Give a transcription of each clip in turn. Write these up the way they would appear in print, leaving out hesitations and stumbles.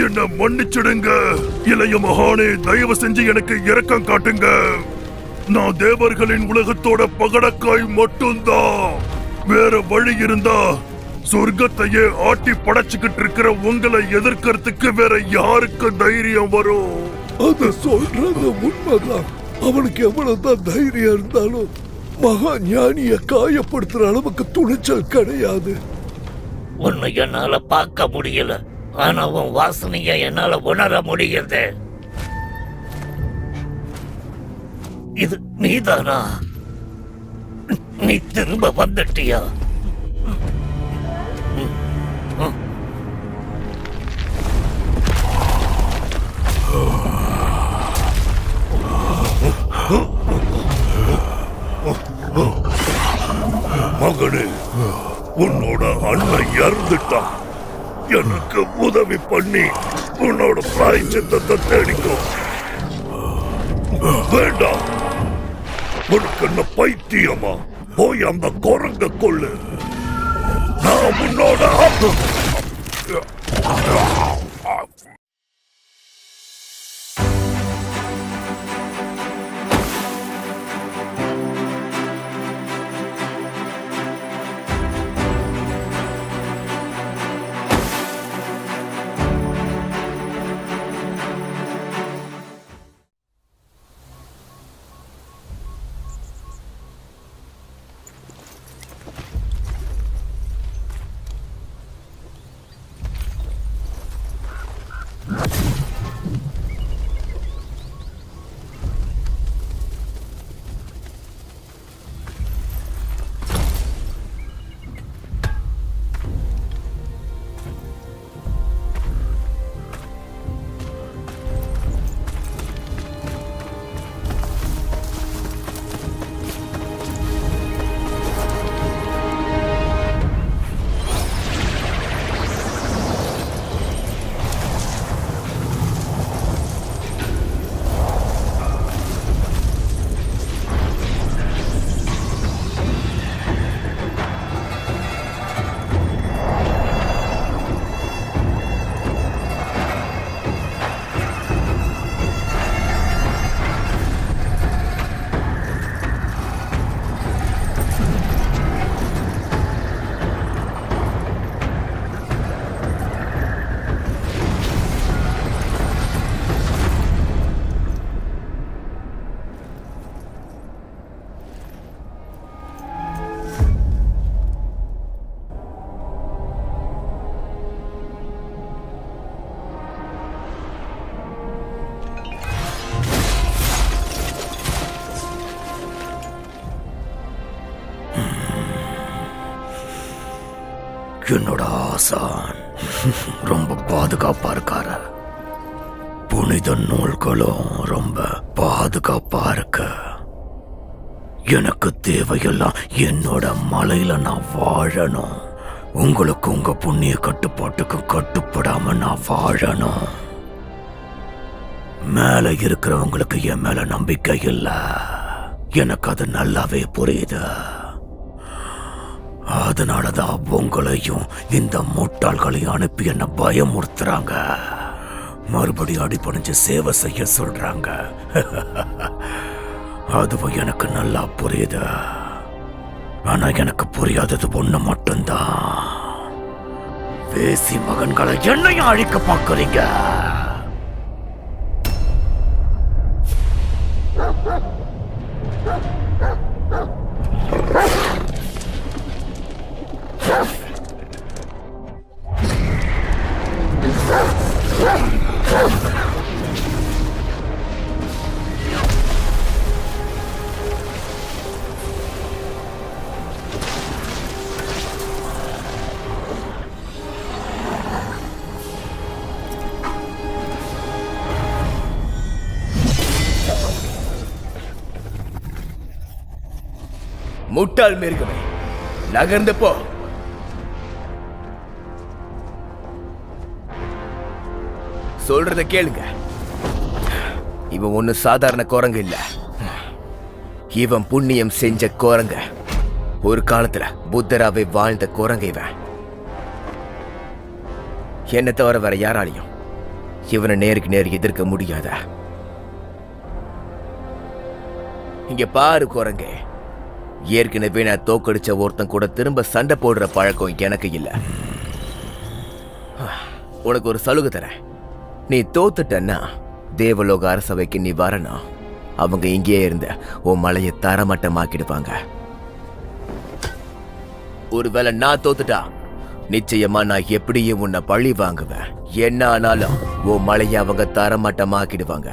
என்ன மன்னிச்சிடுங்க. இளைய மகானே, தயவு செஞ்சு எனக்கு இரக்கம் காட்டுங்க. நான் தேவர்களின் உலகத்தோட பகடக்காய் மட்டும்தான். வேற வழி இருந்தா சொர்க்கத்தையே ஆட்டி படைச்சுக்கிட்டு இருக்கிற உங்களை எதிர்க்கிறதுக்கு வேற யாருக்கு தைரியம் வரும்? அத சொல்றது உண்மைதான். அவனுக்கு எவ்வளவுதான் தைரியம் இருந்தாலும் மகா ஞானிய காயப்படுத்துற அளவுக்கு துணிச்சல் கிடையாது. உன்னை என்னால பார்க்க முடியல, ஆனா உன் வாசனைய என்னால உணர முடியுது. இது நீதானா? நீ திரும்ப வந்துட்டியா? மகனே, உன்னோட அண்ணன் இறந்துட்டான். எனக்கு உதவி பண்ணி உன்னோட பிராயச்சித்தத்தை தேடிக்கும். வேண்டாம், உனக்கு என்ன பைத்தியமா? போய் அந்த குரங்க கொள்ளு. நான் உன்னோட என்னோட ஆசான் ரொம்ப பாதுகாப்பா இருக்காரு. புனித நூல்களும் ரொம்ப பாதுகாப்பா இருக்கு. எனக்கு தேவையெல்லாம் என்னோட மலையில நான் வாழணும். உங்களுக்கு உங்க புண்ணிய கட்டுப்பாட்டுக்கு கட்டுப்படாம நான் வாழணும். மேல இருக்கிறவங்களுக்கு என் மேல நம்பிக்கை இல்ல, எனக்கு அது நல்லாவே புரியுது. அதனாலதான் உங்களையும் இந்த முட்டாள்களையும் அனுப்பி என்ன பயமுறுத்துறாங்க. மறுபடியும் அடிபணிஞ்சு சேவை செய்ய சொல்றாங்க. அதுவும் எனக்கு நல்லா புரியுது. ஆனா எனக்கு புரியாதது ஒண்ணு மட்டும்தான். வேசி மகன்களை என்னையும் அழிக்க பார்க்கறீங்க. முட்டாள் மிருகமே, நகர்ந்து போ. சொல்றத கேளுங்க. இவன் ஒண்ணு சாதாரண குரங்கு இல்ல. இவன் புண்ணியம் செஞ்ச குரங்க. ஒரு காலத்துல புத்தராவே வாழ்ந்த குரங்க இவன். என்ன தவிர வேற யாராலையும் இவனை நேருக்கு நேர் எதிர்க்க முடியாத. இங்க பாரு குரங்கே, ஏற்கனவே நான் தோக்கடிச்ச ஒருத்தன் கூட திரும்ப சண்டை போடுற பழக்கம் எனக்கு இல்ல. உனக்கு ஒரு சலுகை தரேன். நீ தோத்துட்டன்னா தேவலோக அரசவைக்கு நீ வரணும். அவங்க இங்கேயே இருந்த உன் மலையை தரமட்டமாக்கிடுவாங்க. ஒருவேளை நான் தோத்துட்டா நிச்சயமா நான் எப்படியே உன்னை பழி வாங்குவேன். என்ன ஆனாலும் உன் மலையை அவங்க தரமட்டமாக்கிடுவாங்க.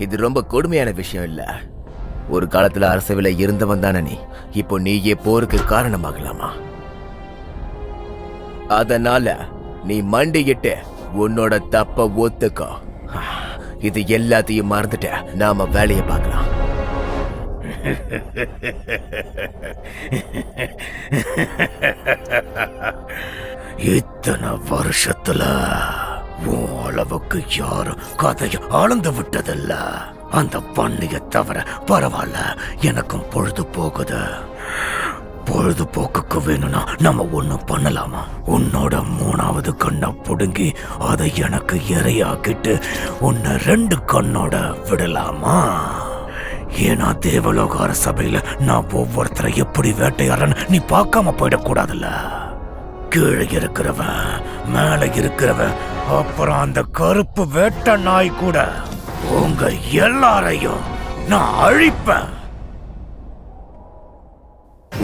இது ரொம்ப கொடுமையான விஷயம் இல்ல. ஒரு காலத்துல அரசவையில இருந்தவன் தானே நீ. இப்போ நீயே போருக்கு காரணமாகலாமா? அதனால நீ மண்டியிட்டு உன்னோட தப்ப ஒத்துக்கோ. இது எல்லாத்தையும் மறந்துட்ட நாம வேலையை பார்க்கலாம். இத்தனை வருஷத்துல உன் அளவுக்கு யாரும் கதையை அளந்து விட்டதில்ல. அந்த பண்ணிய தவிர பரவாயில்ல, எனக்கும் பொழுது போகுது. பொழுதுபோக்குக்கு வேணும்னா நம்ம ஒண்ணு பண்ணலாமா? உன்னோட 3வது கண்ணை புடுங்கி அதை எனக்கு இரையாக்கிட்டு உன்னை 2 கண்ணோட விடலாமா? ஏன்னா தேவலோக அரசபையில நான் ஒவ்வொருத்தரை எப்படி வேட்டையாடுறேன்னு நீ பார்க்காம போயிடக்கூடாதுல்ல. கீழே இருக்கிறவன், மேல இருக்கிறவன், அப்புறம் அந்த கருப்பு வேட்டை நாய் கூட உங்க எல்லாரையும் நான் அழிப்பேன்.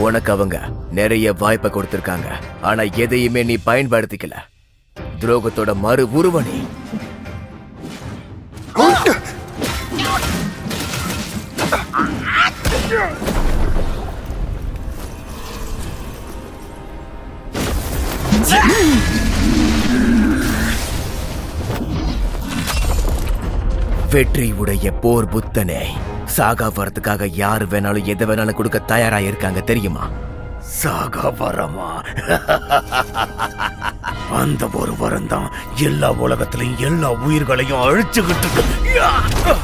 உனக்கு அவங்க நிறைய வாய்ப்பை கொடுத்திருக்காங்க. ஆனா எதையுமே நீ பயன்படுத்திக்கல. துரோகத்தோட மறு உருவனி. வெற்றி உடைய போர் புத்தனே, சாகா வரத்துக்காக யாரு வேணாலும் எதை வேணாலும் கொடுக்க தயாரா இருக்காங்க தெரியுமா? சாகா வரமா? அந்த ஒரு வரம் தான் எல்லா உலகத்திலையும் எல்லா உயிர்களையும் அழிச்சுக்கிட்டு இருக்கு.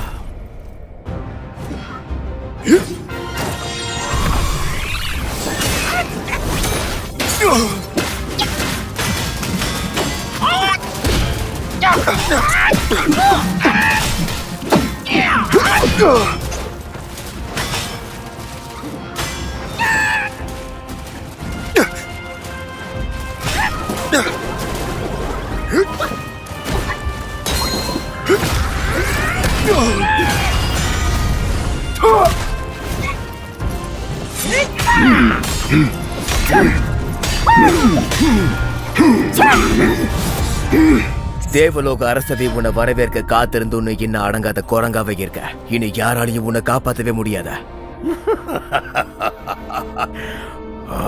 தேவலோக அரசவை உன்னை வரவேற்க காத்திருந்து உன்னை இன்னும் அடங்காத குரங்காவே இருக்க. இனி யாராலையும் உன்னை காப்பாற்றவே முடியாத.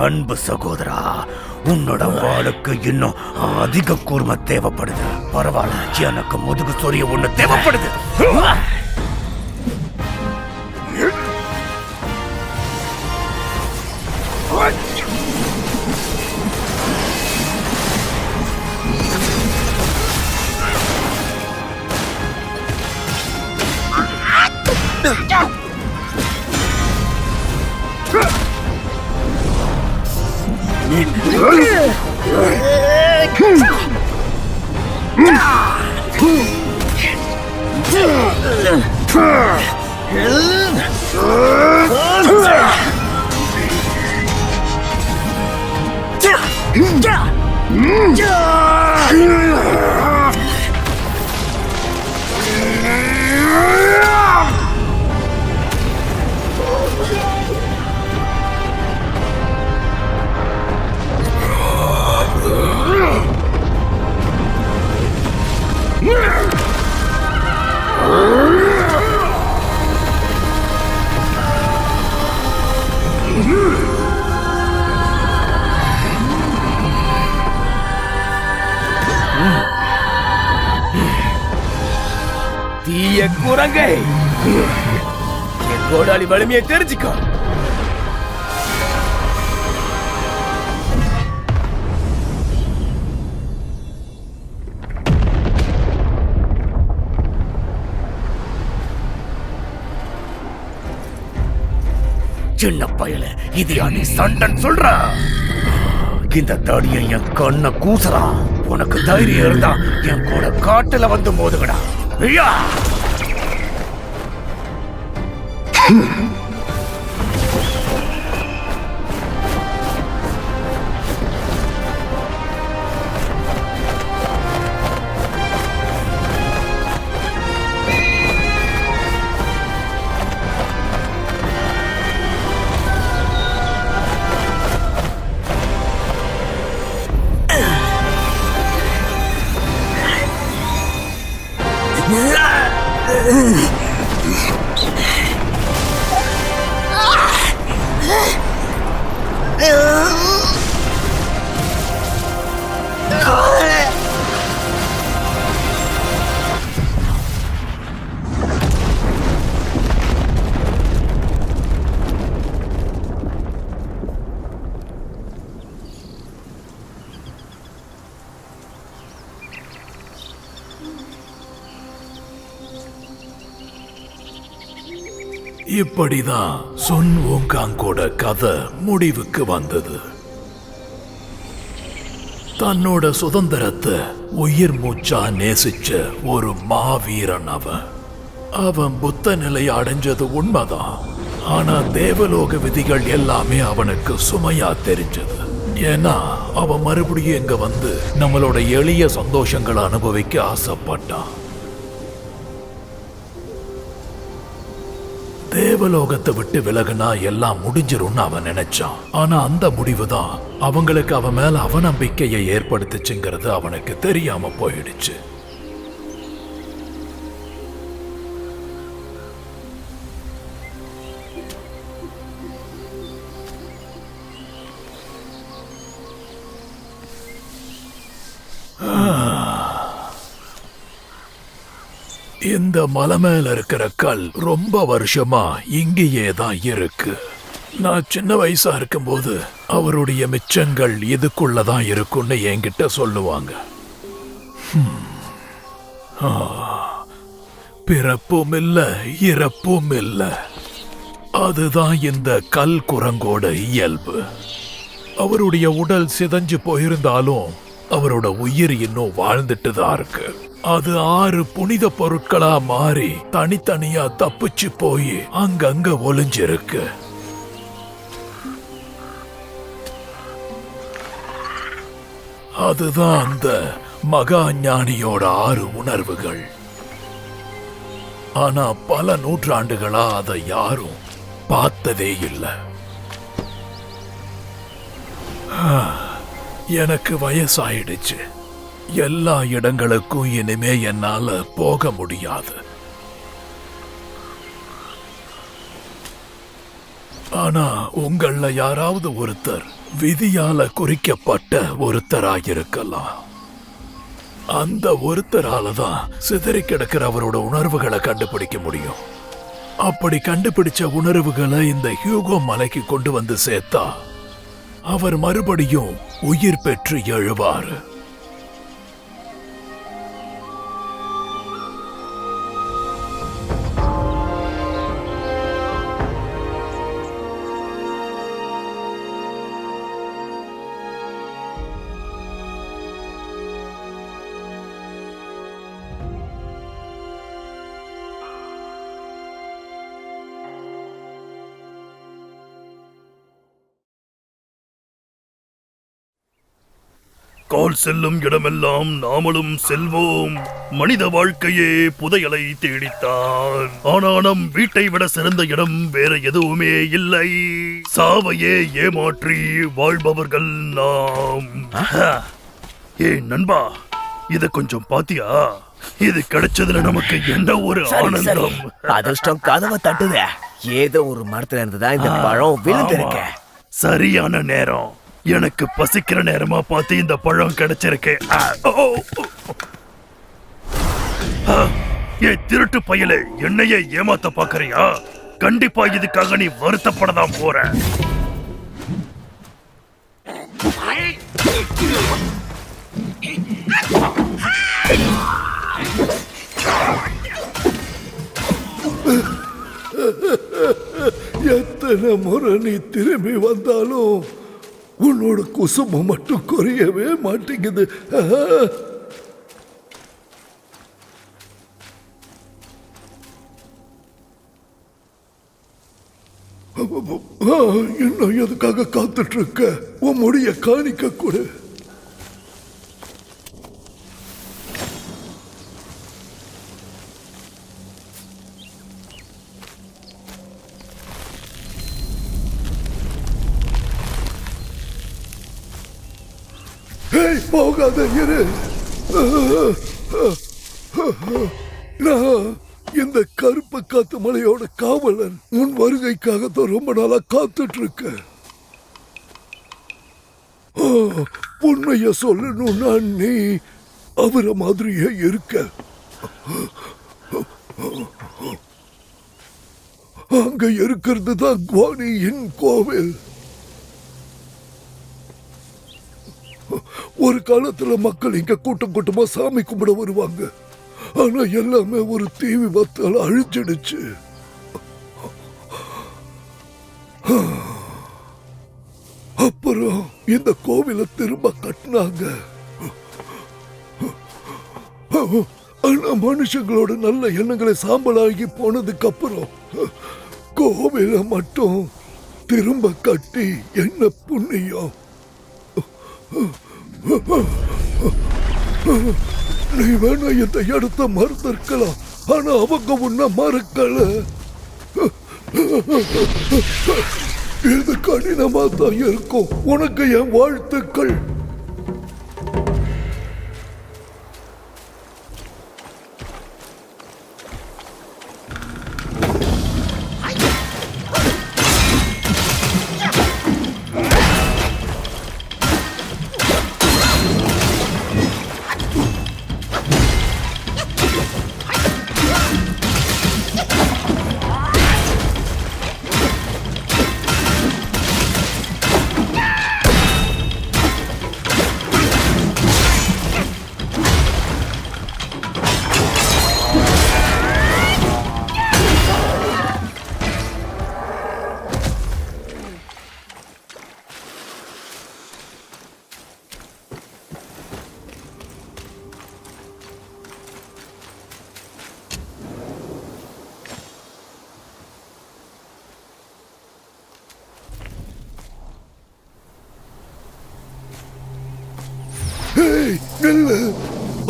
அன்பு சகோதரா, உன்னோட வாளுக்கு இன்னும் அதிக கூர்மை தேவைப்படுது. பரவாயில்ல, எனக்கு முதுகு சொரிய ஒண்ணு தேவைப்படுது. தீய குரங்கை, என் கோடாளி வலிமையை தெரிஞ்சுக்கோ. சின்ன பயல, இது நீ சண்டன் சொல்ற? இந்த தடியை என் கண்ணை கூசுறான். உனக்கு தைரியம் இருந்தா என் கூட காட்டுல வந்து மோதுகடா. ஐயா! இப்படிதான் சுன் ஊங்காங்கோட கதை முடிவுக்கு வந்தது. தன்னோட சுதந்திரத்தை உயிர் மூச்சா நேசிச்ச ஒரு மாவீரன் அவன் புத்த நிலை அடைஞ்சது உண்மைதான். ஆனா தேவலோக விதிகள் எல்லாமே அவனுக்கு சுமையா தெரிஞ்சது. ஏன்னா அவன் மறுபடியும் இங்க வந்து நம்மளோட எளிய சந்தோஷங்களை அனுபவிக்க ஆசைப்பட்டான். தேவலோகத்தை விட்டு விலகுனா எல்லாம் முடிஞ்சிரும்னு அவன் நினைச்சான். ஆனா அந்த முடிவுதான் அவங்களுக்கு அவன் மேல அவநம்பிக்கையை ஏற்படுத்துச்சுங்கிறது அவனுக்கு தெரியாம போயிடுச்சு. இந்த மலை மேல இருக்கிற கல் ரொம்ப வருஷமா இங்கேயே தான் இருக்கு. நான் சின்ன வயசா இருக்கும்போது அவருடைய மிச்சங்கள் இதுக்குள்ளதான் இருக்கும்னு என்கிட்ட சொல்லுவாங்க. பிறப்பும் இல்ல இறப்பும் இல்ல. அதுதான் இந்த கல் குரங்கோட இயல்பு. அவருடைய உடல் சிதைஞ்சு போயிருந்தாலும் அவரோட உயிர் இன்னும் வாழ்ந்துட்டு தான் இருக்கு. அது 6 புனித பொருட்களா மாறி தனித்தனியா தப்பிச்சு போய் அங்கங்க ஒளிஞ்சிருக்கு. அதுதான் அந்த மகா ஞானியோட 6 உணர்வுகள். ஆனா பல நூற்றாண்டுகளா அதை யாரும் பார்த்ததே இல்லை. எனக்கு வயசாயிடுச்சு. எல்லா இடங்களுக்கும் இனிமே என்னால போக முடியாது. ஆனா உங்கள யாராவது ஒருத்தர் விதியால குறிக்கப்பட்ட ஒருத்தராயிருக்கலாம். அந்த ஒருத்தரால தான் சிதறி கிடக்கிற அவரோட உணர்வுகளை கண்டுபிடிக்க முடியும். அப்படி கண்டுபிடிச்ச உணர்வுகளை இந்த ஹியூகோ மலைக்கு கொண்டு வந்து சேர்த்தா அவர் மறுபடியும் உயிர் பெற்று எழுவார். கால் செல்லும் இடமெல்லாம் நாமளும் செல்வோம். மனித வாழ்க்கையே புதையலை தேடித்தான். ஆனா நம் வீட்டை விட சிறந்த இடம் வேற எதுவுமே இல்லை. சாவையே ஏமாற்றி வாழ்பவர்கள் நாம். ஏ நண்பா, இத கொஞ்சம் பாத்தியா? இது கிடைச்சதுல நமக்கு என்ன ஒரு ஆனந்தம். அதிர்ஷ்டம் கதவை தட்டுதே. ஏதோ ஒரு மரத்துல இருந்துதான் இந்த பழம் விழுந்திருக்க. சரியான நேரம். எனக்கு பசிக்கிற நேரமா பார்த்து இந்த பழம் கிடைச்சிருக்கு. ஏ திருட்டு பயலே, என்னையே ஏமாத்த பாக்குறியா? கண்டிப்பா இதுக்காக நீ வருத்தப்படதான் போற. எத்தனை முறை நீ திரும்பி வந்தாலும் உன்னோட குசுமம் மட்டும் குறையவே மாட்டேங்குது. இன்னும் எதுக்காக காத்துட்டு இருக்க? உன் முடிய காணிக்க கொடு. போகாத இரு. நான் இந்த கருப்பு காத்து மலையோட காவலன். உன் வருகைக்காக தான் ரொம்ப நாளா காத்துட்டு இருக்க. உண்மைய சொல்லணும்னா நீ அவரை மாதிரியே இருக்க. அங்க இருக்கிறது தான் குவானியின் கோவில். ஒரு காலத்துல மக்கள் இங்க கூட்டம் கூட்டமா சாமி கும்பிட வருவாங்க. ஆனா எல்லாமே ஒரு தீ விபத்தால அழிஞ்சிடுச்சு. அப்புறம் இந்த கோவிலை திரும்ப கட்டினாங்க. ஆனா மனுஷங்களோட நல்ல எண்ணங்களை சாம்பலாகி போனதுக்கு அப்புறம் கோவிலை மட்டும் திரும்ப கட்டி என்ன புண்ணியம். நீ வேணா இந்த இடத்த மறந்திருக்கலாம், ஆனா அவங்க உன்னை மறக்கல. இது கடினமா தான் இருக்கும். உனக்கு என் வாழ்த்துக்கள்.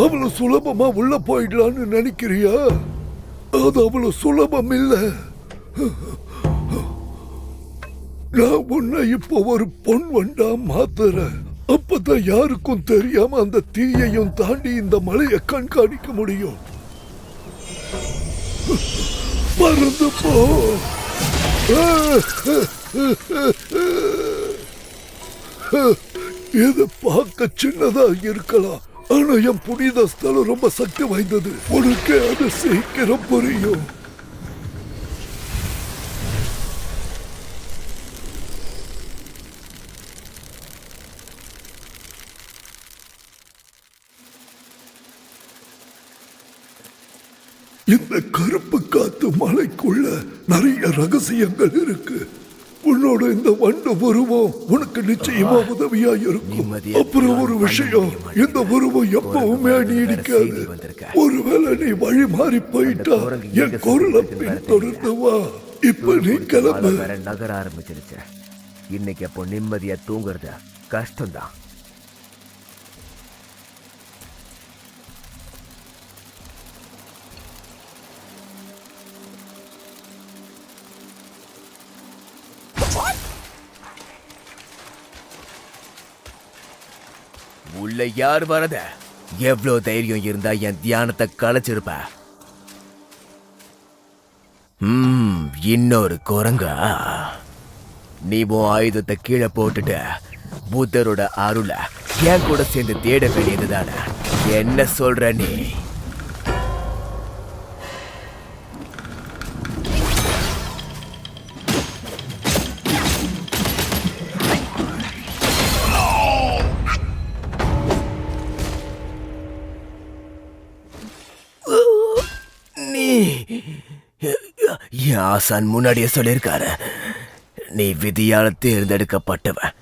அவ்வளவு சுலபமா உள்ள போயிடலான்னு நினைக்கிறியா? அது அவ்வளவு சுலபம் இல்ல. நான் உன்னை இப்போ ஒரு பொன் வண்டா மாத்துறேன். அப்பதான் யாருக்கும் தெரியாம அந்த தீயையும் தாண்டி இந்த மலையை கண்காணிக்க முடியும். மறந்து போ. இது பார்க்க சின்னதா இருக்கலாம், ஆனா என் புனித ஸ்தலம் ரொம்ப சக்தி வாய்ந்தது. உனக்கு அது சீக்கிரம் புரியும். இந்த கருப்பு காத்து மலைக்குள்ள நிறைய ரகசியங்கள் இருக்கு. உன்னோட இந்த வண்டு உருவம் உனக்கு நிச்சயமா உதவியா இருக்கும். அப்புறம் ஒரு விஷயம், இந்த உருவம் எப்பவுமே நீடிக்காது. ஒருவேளை நீ வழி மாறி போயிட்டா என் குரலை பின்தொடர்ந்து வா. இப்ப நீ கிளம்பு. நகர ஆரம்பிச்சிருச்சு. இன்னைக்கு அப்போ நிம்மதியா தூங்குறது கஷ்டம்தான். உள்ள யார் வரத? எவ்வளவு தைரியம் இருந்தா என் தியானத்தை கலைச்சிருப்ப. இன்னொரு குரங்கா? நீ உன் ஆயுதத்தை கீழே போட்டுட்டு புத்தரோட அருள என் கூட சேர்ந்து தேட வேண்டியதுதானே. என்ன சொல்ற நீ? என் ஆசான் முன்னாடியே சொல்லியிருக்காரு, நீ விதியால தேர்ந்தெடுக்கப்பட்டவன்.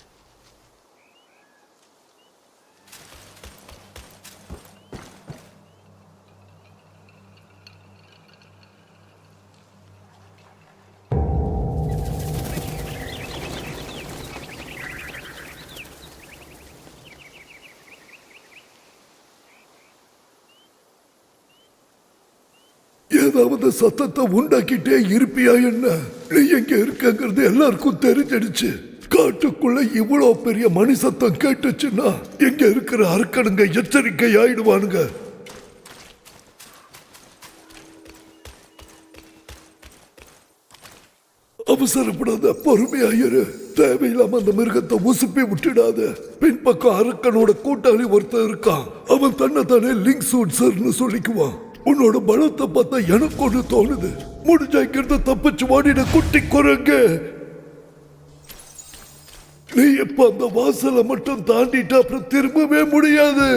ஏதாவது சத்தத்தை உண்டாக்கிட்டே இருப்பியா என்ன? நீ எங்க இருக்கங்கிறது எல்லாருக்கும் தெரிஞ்சிடுச்சு. காட்டுக்குள்ள இவ்வளவு பெரிய மணி சத்தம் கேட்டுச்சுன்னா எங்க இருக்கிற அரக்கனுங்க எச்சரிக்கை ஆயிடுவானுங்க. அவசரப்படாத, பொறுமையாயிரு. தேவையில்லாம அந்த மிருகத்தை உசுப்பி விட்டுடாத. பின்பக்கம் அரக்கனோட கூட்டாளி ஒருத்தர் இருக்கான். அவன் தன்னைத்தானே லிங்க் சூட்ஸர்னு சொல்லிக்குவான். உன்னோட பலத்தை பார்த்தா எனக்கு ஒண்ணு தோணுது. முடிஞ்சாக்கிறது தப்பிச்சு வாடின குட்டி குரங்கு. நீ இப்ப அந்த வாசலை மட்டும் தாண்டிட்டு அப்புறம் திரும்பவே முடியாது.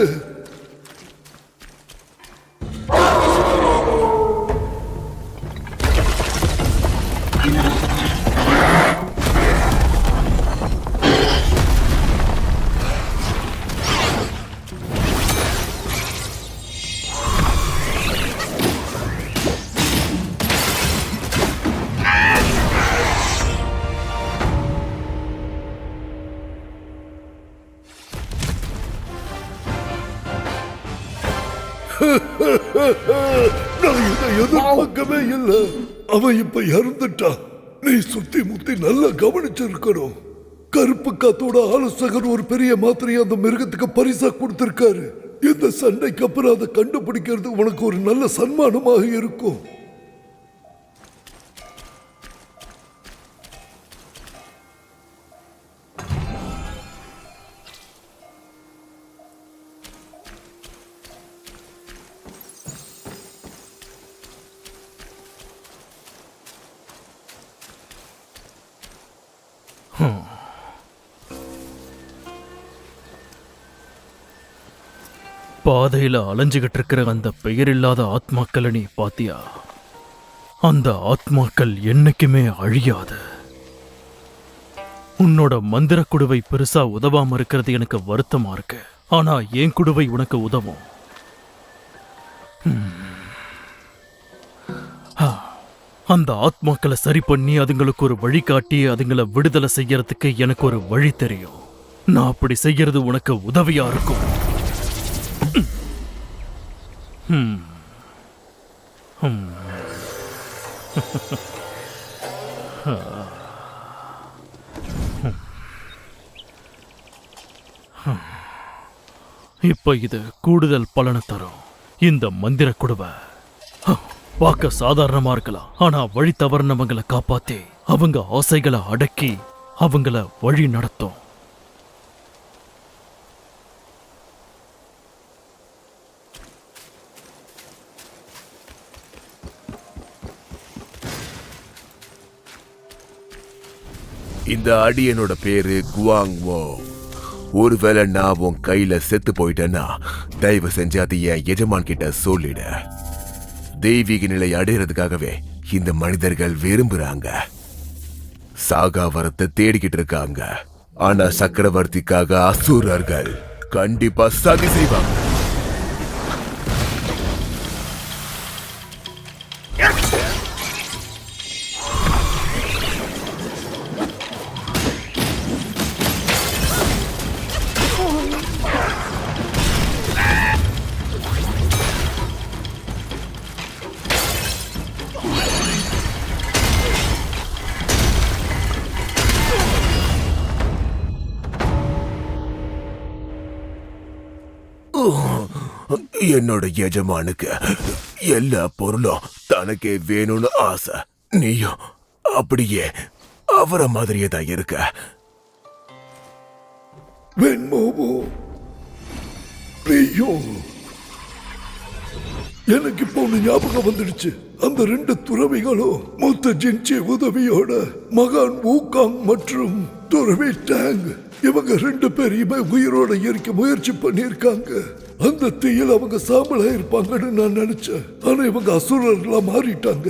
நான் இதை எதிர்பார்க்கவே இல்லை. அவன் இப்ப இறந்துட்டான். நீ சுத்தி முத்தி நல்லா கவனிச்சிருக்கணும். கருப்பு காத்தோட ஆலோசகர் ஒரு பெரிய மாத்திரையை அந்த மிருகத்துக்கு பரிசா கொடுத்திருக்காரு. இந்த சண்டைக்கு அப்புறம் அதை கண்டுபிடிக்கிறது உனக்கு ஒரு நல்ல சன்மானமாக இருக்கும். பாதையில அலைஞ்சுகிட்டு இருக்கிற அந்த பெயரில்லாத ஆத்மாக்களை நீ பாத்தியா? அந்த ஆத்மாக்கள் என்னைக்குமே அழியாது. உன்னோட மந்திர குடுவை பெருசா உதவாம இருக்கிறது எனக்கு வருத்தமா இருக்கு. ஆனா என் குடுவை உனக்கு உதவும். அந்த ஆத்மாக்களை சரி பண்ணி அதுங்களுக்கு ஒரு வழி காட்டி அதுங்களை விடுதலை செய்யறதுக்கு எனக்கு ஒரு வழி தெரியும். நான் அப்படி செய்யறது உனக்கு உதவியா இருக்கும். இப்ப இது கூடுதல் பலனை தரும். இந்த மந்திர குடுவை பார்க்க சாதாரணமா இருக்கலாம், ஆனா வழி தவறினவங்களை காப்பாத்தி அவங்க ஆசைகளை அடக்கி அவங்கள வழி நடத்தும். இந்த அடியனோட பேரு குவாங் வோ. ஒருவேளை நான் உன் கையில செத்து போயிட்டேன்னா தயவு செஞ்சு அதை என் எஜமான் கிட்ட சொல்லிட. தெய்வீக நிலை அடையிறதுக்காகவே இந்த மனிதர்கள் விரும்புறாங்க. சாகா வரத்தை தேடிக்கிட்டு இருக்காங்க. ஆனா சக்கரவர்த்திக்காக அசுரர்கள் கண்டிப்பா சதி செய்வாங்க. என்னோட எஜமானுக்கு எல்லா பொருளும் தனக்கே வேணும்னு ஆசை. நீயும் அப்படியே அவரை மாதிரியே தான் இருக்க. எனக்கு இப்போ ஒண்ணு ஞாபகம் வந்துடுச்சு. அந்த 2 துறவிகளும் மூத்த ஜின்சி உதவியோட மகான் வூகாங் மற்றும் துறவி டேங் இவங்க 2 பேரையுமே உயிரோட எரிக்க முயற்சி பண்ணியிருக்காங்க. அந்த தீயில் அவங்க சாம்பலா இருப்பாங்கன்னு நான் நினைச்சேன். ஆனா இவங்க அசுரர்களா மாறிட்டாங்க.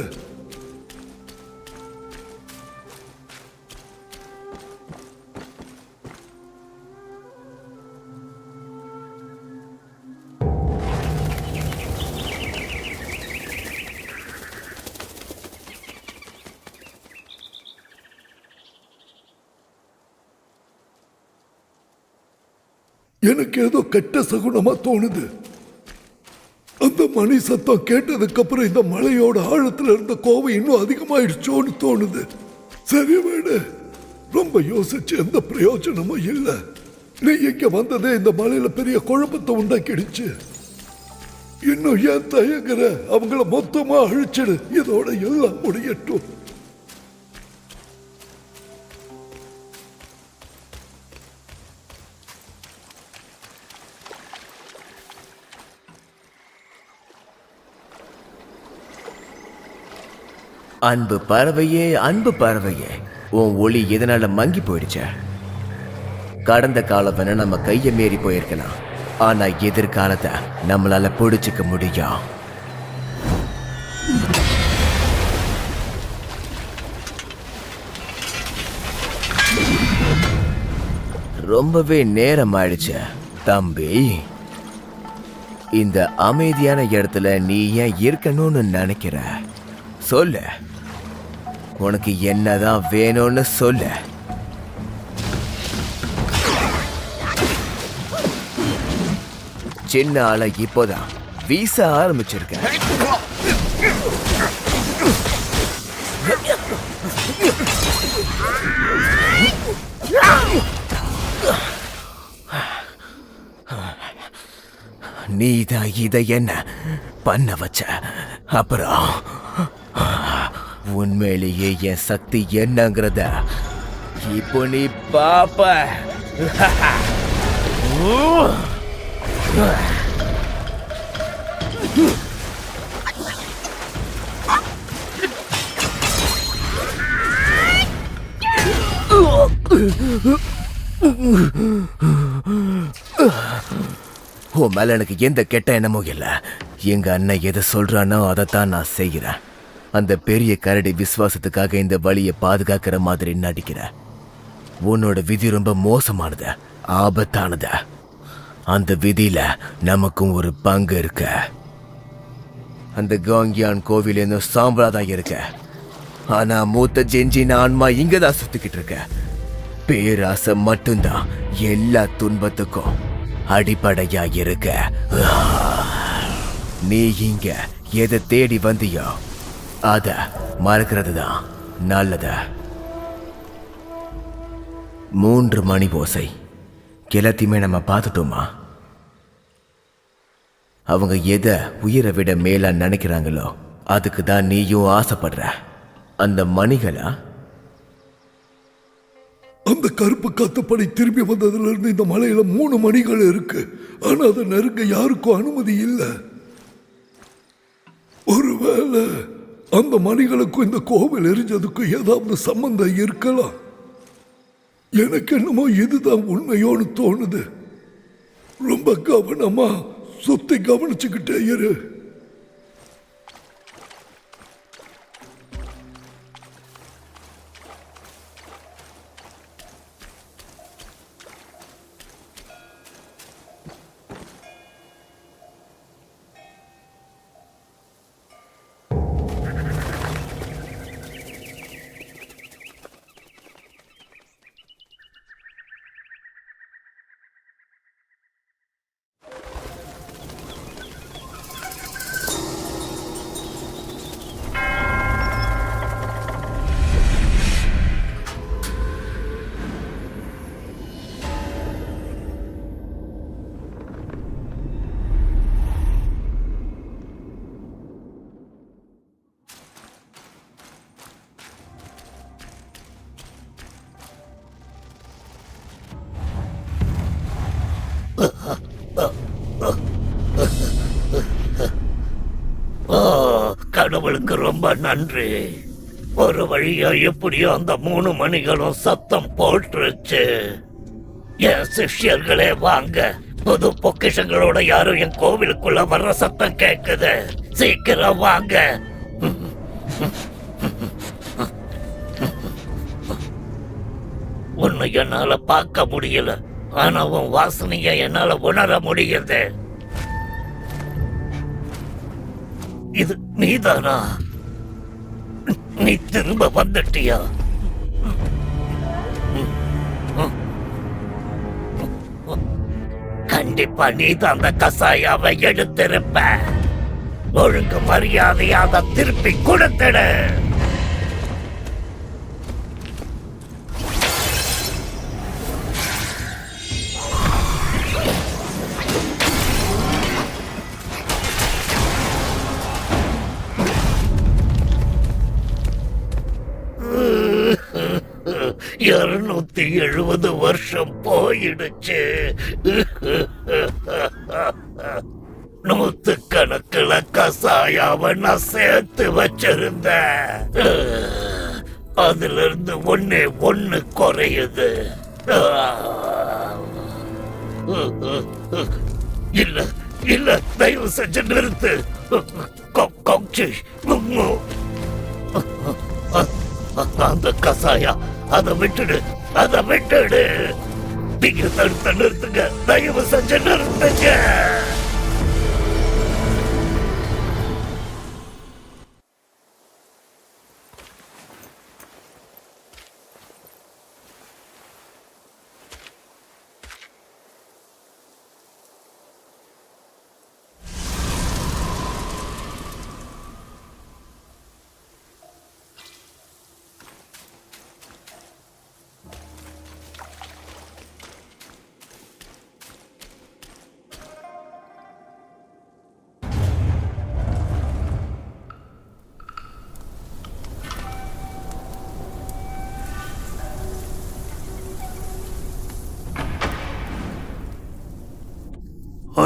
எனக்கு ஏதோ கெட்ட சகுனமா தோணுது. அந்த மணி சத்தம் கேட்டதுக்கு அப்புறம் இந்த மலையோட ஆழத்துல இருந்த கோவம் இன்னும் அதிகமாயிடுச்சோன்னு தோணுது. சரி வீடு, ரொம்ப யோசிச்சு எந்த பிரயோஜனமும் இல்லை. நீ இங்க வந்ததே இந்த மலையில பெரிய குழப்பத்தை உண்டாக்கிடுச்சு. இன்னும் ஏன் தயங்குற? அவங்கள மொத்தமா அழிச்சிடு, இதோட எல்லாம் முடியட்டும். அன்பு பறவையே, அன்பு பறவையே, உன் ஒளி எதனால மங்கி போயிடுச்ச? கடந்த காலம் வேணா நம்ம கையை மீறி போயிருக்கலாம், ஆனா எதிர்காலத்தை நம்மளால பிடிச்சுக்க முடியும். ரொம்பவே நேரம் ஆயிடுச்சு தம்பி. இந்த அமைதியான இடத்துல நீ ஏன் இருக்கணும்னு நினைக்கிற? சொல்லு, உனக்கு என்னதான் வேணும்னு சொல்லு. சின்ன ஆளை இப்போதான் வீச ஆரம்பிச்சிருக்க. நீதான் இதை என்ன பண்ண வச்ச? அப்புறம் உண்மையிலேயே என் சக்தி என்னங்கிறத இப்போ நீ பாப்ப. உன் மேல எனக்கு எந்த கெட்ட எண்ணமும் இல்லை. எங்க அண்ணன் எதை சொல்றானோ அதைத்தான் நான் செய்கிறேன். அந்த பெரிய கரடி விசுவாசத்துக்காக இந்த வழியை பாதுகாக்கிற மாதிரி நடிக்கிற. உன்னோட விதி ரொம்ப மோசமானது, ஆபத்தானது. அந்த விதியில நமக்கும் ஒரு பங்கு இருக்கு. அந்த காங்கியான் கோவில் இன்னும் சாம்பலாதான் இருக்கு. ஆனா மூத்த ஜெஞ்சின் ஆன்மா இங்கதான் சுத்திக்கிட்டு இருக்க. பேராசை மட்டும்தான் எல்லா துன்பத்துக்கும் அடிப்படையா இருக்க. நீ இங்க எதை தேடி வந்தியோ அத மறக்கிறது தான் நல்லது. 3 மணி ஓசை எல்லாத்தையுமே நம்ம பார்த்துட்டோமா? அவங்க எதை உயிரை விட மேலா நினைக்கிறாங்களோ அதுக்கு தான் நீயும் ஆசைப்படுற. அந்த மணிகளா? அந்த கருப்பு காத்துப்படை திரும்பி வந்ததுல இருந்து இந்த மலையில 3 மணிகள் இருக்கு. ஆனா அதை நெருங்க யாருக்கும் அனுமதி இல்லை. ஒருவேளை அந்த மணிகளுக்கும் இந்த கோவில் எரிஞ்சதுக்கும் ஏதாவது சம்பந்தம் இருக்கலாம். எனக்கு என்னமோ இதுதான் உண்மையோன்னு தோணுது. ரொம்ப கவனமா சுத்தி கவனிச்சுக்கிட்டே இரு. கடவுளுக்கு ரொம்ப நன்றி. ஒரு வழியா எப்படியோ அந்த 3 மணிகளும் சத்தம் போட்டுருச்சு. என் சிஷ்யர்களே வாங்க, புது பொக்கிஷங்களோட யாரும் என் கோவிலுக்குள்ள வர்ற சத்தம் கேக்குது. சீக்கிரம் வாங்க. உன்னை என்னால பார்க்க முடியல, ஆனா உன் வாசனைய என்னால உணர முடியுது. இது நீதானா? நீ திரும்ப வந்துட்டியா? கண்டிப்பா நீதான் அந்த கசாயாவை எடுத்திருப்ப. ஒழுங்கு மரியாதையா அதை திருப்பி கொடுத்துடு. $270 வருஷம் போயிடுச்சு. நூத்துக்கணக்கில் கசாயாவை நான் சேர்த்து வச்சிருந்தேன். அதுல இருந்து ஒண்ணு குறையுது. இல்ல இல்ல, தயவு செஞ்சு நிறுத்து. கௌச்சி, அந்த கசாயா அதை விட்டுடு. நீங்க தடுத்த நிறுத்துங்க, தயவு செஞ்சு நிறுத்துங்க.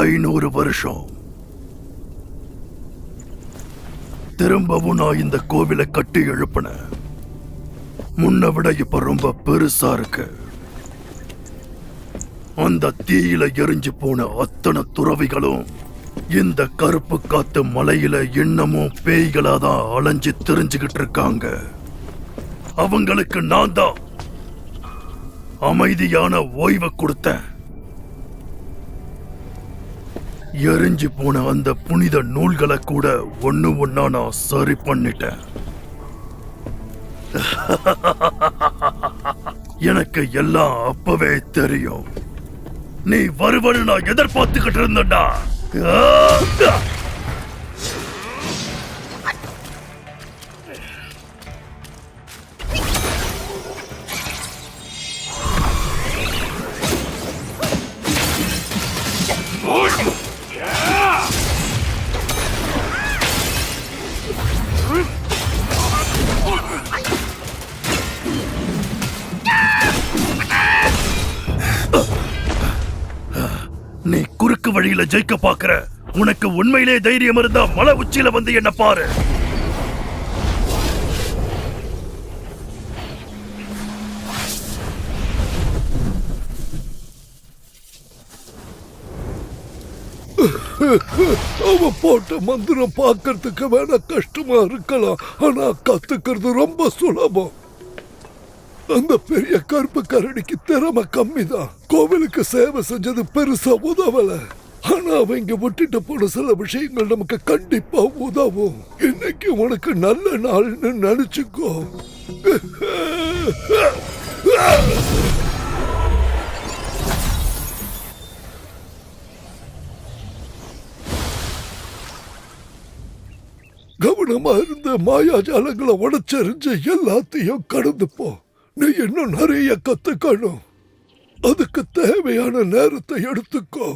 ஐநூறு வருஷம் திரும்பவும் நான் இந்த கோவிலை கட்டி எழுப்பினேன். முன்ன விட இப்ப ரொம்ப பெருசா இருக்கு. அந்த தீயில எரிஞ்சு போன அத்தனை துறவிகளும் இந்த கருப்பு காத்து மலையில இன்னமும் பேய்களாதான் அலைஞ்சு தெரிஞ்சுக்கிட்டு இருக்காங்க. அவங்களுக்கு நான் தான் அமைதியான ஓய்வை கொடுத்தேன். எரிஞ்சு போன அந்த புனித நூல்களை கூட ஒன்னா நான் சரி பண்ணிட்டேன். எனக்கு எல்லாம் அப்பவே தெரியும். நீ வருவன்னு நான் எதிர்பார்த்துக்கிட்டு இருந்தேன்டா. நீ குறுக்கு வழியில ஜெயிக்க பாக்குற. உனக்கு உண்மையிலே தைரியம் இருந்தா மலை உச்சியில வந்து என்ன பாரு. அவ போட்ட மந்திரம் பார்க்கறதுக்கு வேணா கஷ்டமா இருக்கலாம், ஆனா கத்துக்கிறது ரொம்ப சுலபம். அந்த பெரிய கருப்பு கரடிக்கு திறமை கம்மிதான். கோவிலுக்கு சேவை செஞ்சது பெருசா உதவல, ஆனா அவங்க விட்டுட்டு போன சில விஷயங்கள் நமக்கு கண்டிப்பா உதவும். இன்னைக்கு உனக்கு நல்ல நாள்னு நினைச்சுக்கோ. கவனமா இருந்து மாயாஜாலங்களை உடைச்செறிஞ்சு எல்லாத்தையும் கடந்து போ. நீ இன்னும் நிறைய கத்துக்கணும். அதுக்கு தேவையான நேரத்தை எடுத்துக்கோ.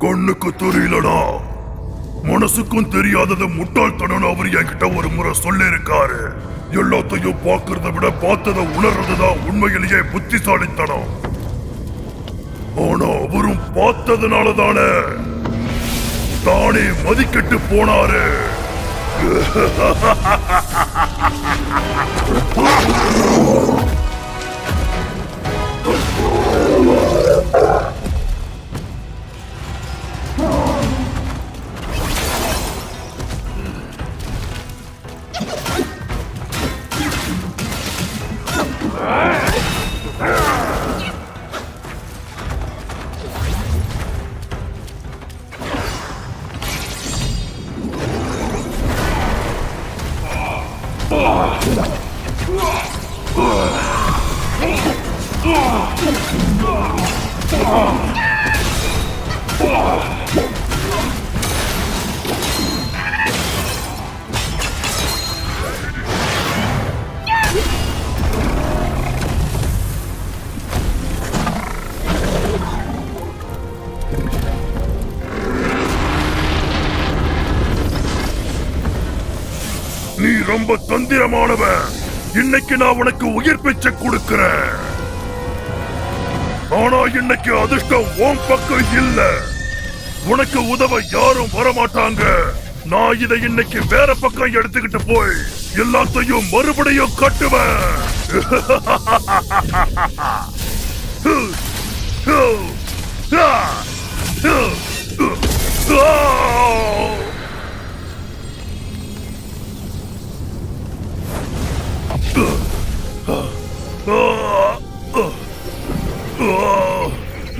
கண்ணுக்கு தெரியலடா, மனசுக்கும் தெரியாதது முட்டாள்தனம். அவர் என்கிட்ட ஒரு முறை சொல்லி இருக்காரு. எல்லாத்தையும் பார்க்கறத விட பார்த்ததை உணர்றதுதான் உண்மையிலேயே புத்திசாலித்தனம். ஆனா அவரும் பார்த்ததுனால தானே மதிக்கட்டு போனாரு. ரொம்ப தந்திரமானவன். இன்னைக்கு நான் உனக்கு உயிர் பிச்சை கொடுக்கிறேன். ஆனா இன்னைக்கு அதிர்ஷ்டம் உன் பக்கம் இல்ல. உனக்கு உதவ யாரும் வரமாட்டாங்க. நான் இதை இன்னைக்கு வேற பக்கம் எடுத்துக்கிட்டு போய் எல்லாத்தையும் மறுபடியும் கட்டுவேன்.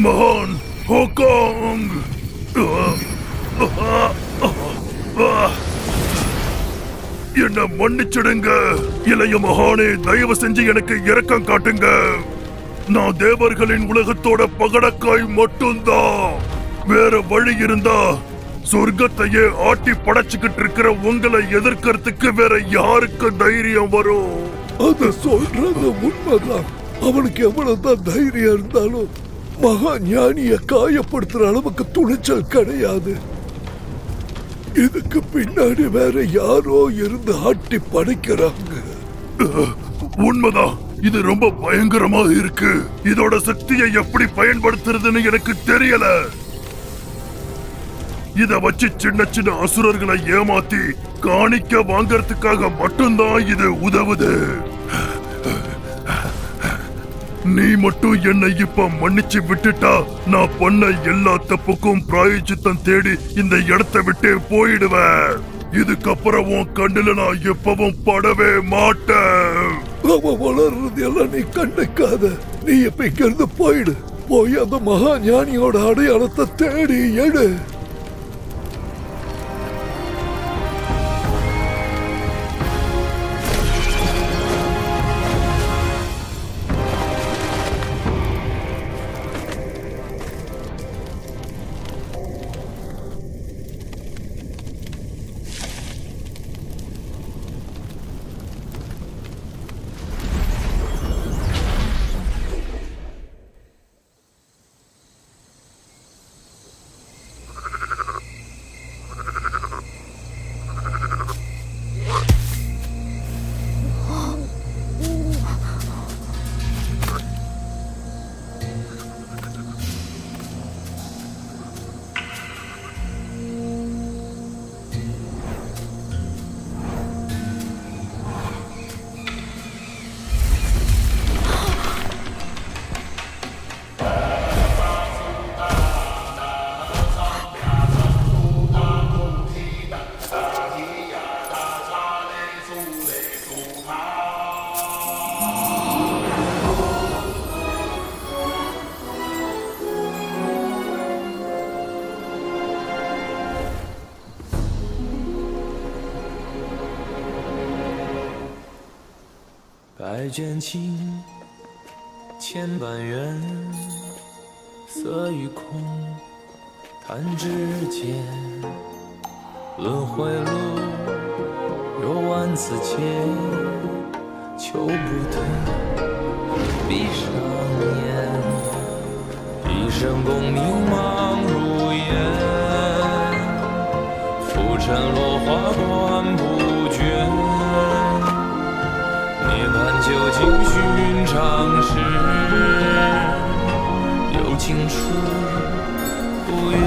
மகான் ஹோகாங், என்ன மன்னிச்சிடுங்க. இளைய மகானே, தயவு செஞ்சு எனக்கு இரக்கம் காட்டுங்க. நான் தேவர்களின் உலகத்தோட பகடக்காய் மட்டும்தான். வேற வழி இருந்தா சொர்க்கத்தையே ஆட்டி படைச்சுக்கிட்டு இருக்கிற உங்களை எதிர்க்கிறதுக்கு வேற யாருக்கு தைரியம் வரும்? அத சொல்றது உண்மைதான். அவனுக்கு எவ்வளவுதான் தைரியம் இருந்தாலும் மகா ஞானிய காயப்படுத்துற அளவுக்கு துணிச்சல் கிடையாது. இதுக்கு பின்னாடி வேற யாரோ இருந்து ஆட்டி படைக்கிறாங்க. உண்மைதான். இது ரொம்ப பயங்கரமா இருக்கு. இதோட சக்தியை எப்படி பயன்படுத்துறதுன்னு எனக்கு தெரியல. இத வச்சு சின்ன சின்ன அசுரர்களை ஏமாத்தி காணிக்க வாங்கறதுக்காக மட்டும்தான் இது உதவுது. நீ மட்டும் என்னை இப்ப மன்னிச்சு விட்டுட்டா நான் பண்ண எல்லா தப்புக்கும் பிராயச்சித்தம் தேடி இந்த இடத்தை விட்டு போயிடுவேன். இதுக்கப்புறம் உன் கண்ணுல நான் எப்பவும் படவே மாட்டேன். அவன் வளர்றது எல்லாம் நீ கண்டுக்காத. நீ இப்ப இங்க இருந்து போயிடு. போய் அந்த மகா ஞானியோட அடையாளத்தை தேடி எடு.百卷情，千般缘，色与空，弹指间。轮回路，有万次劫，求不得，闭上眼，一生功名忙如烟，浮沉落花断不绝。涅槃究竟寻常事，有情处不远。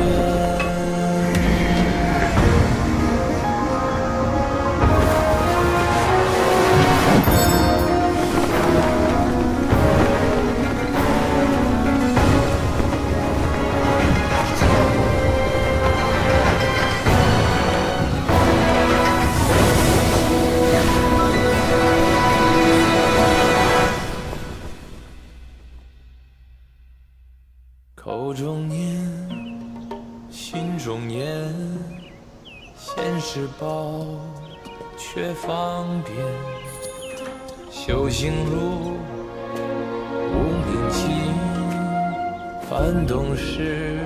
口中念，心中言，现世报，却方便。修行路，无名情，幡动时，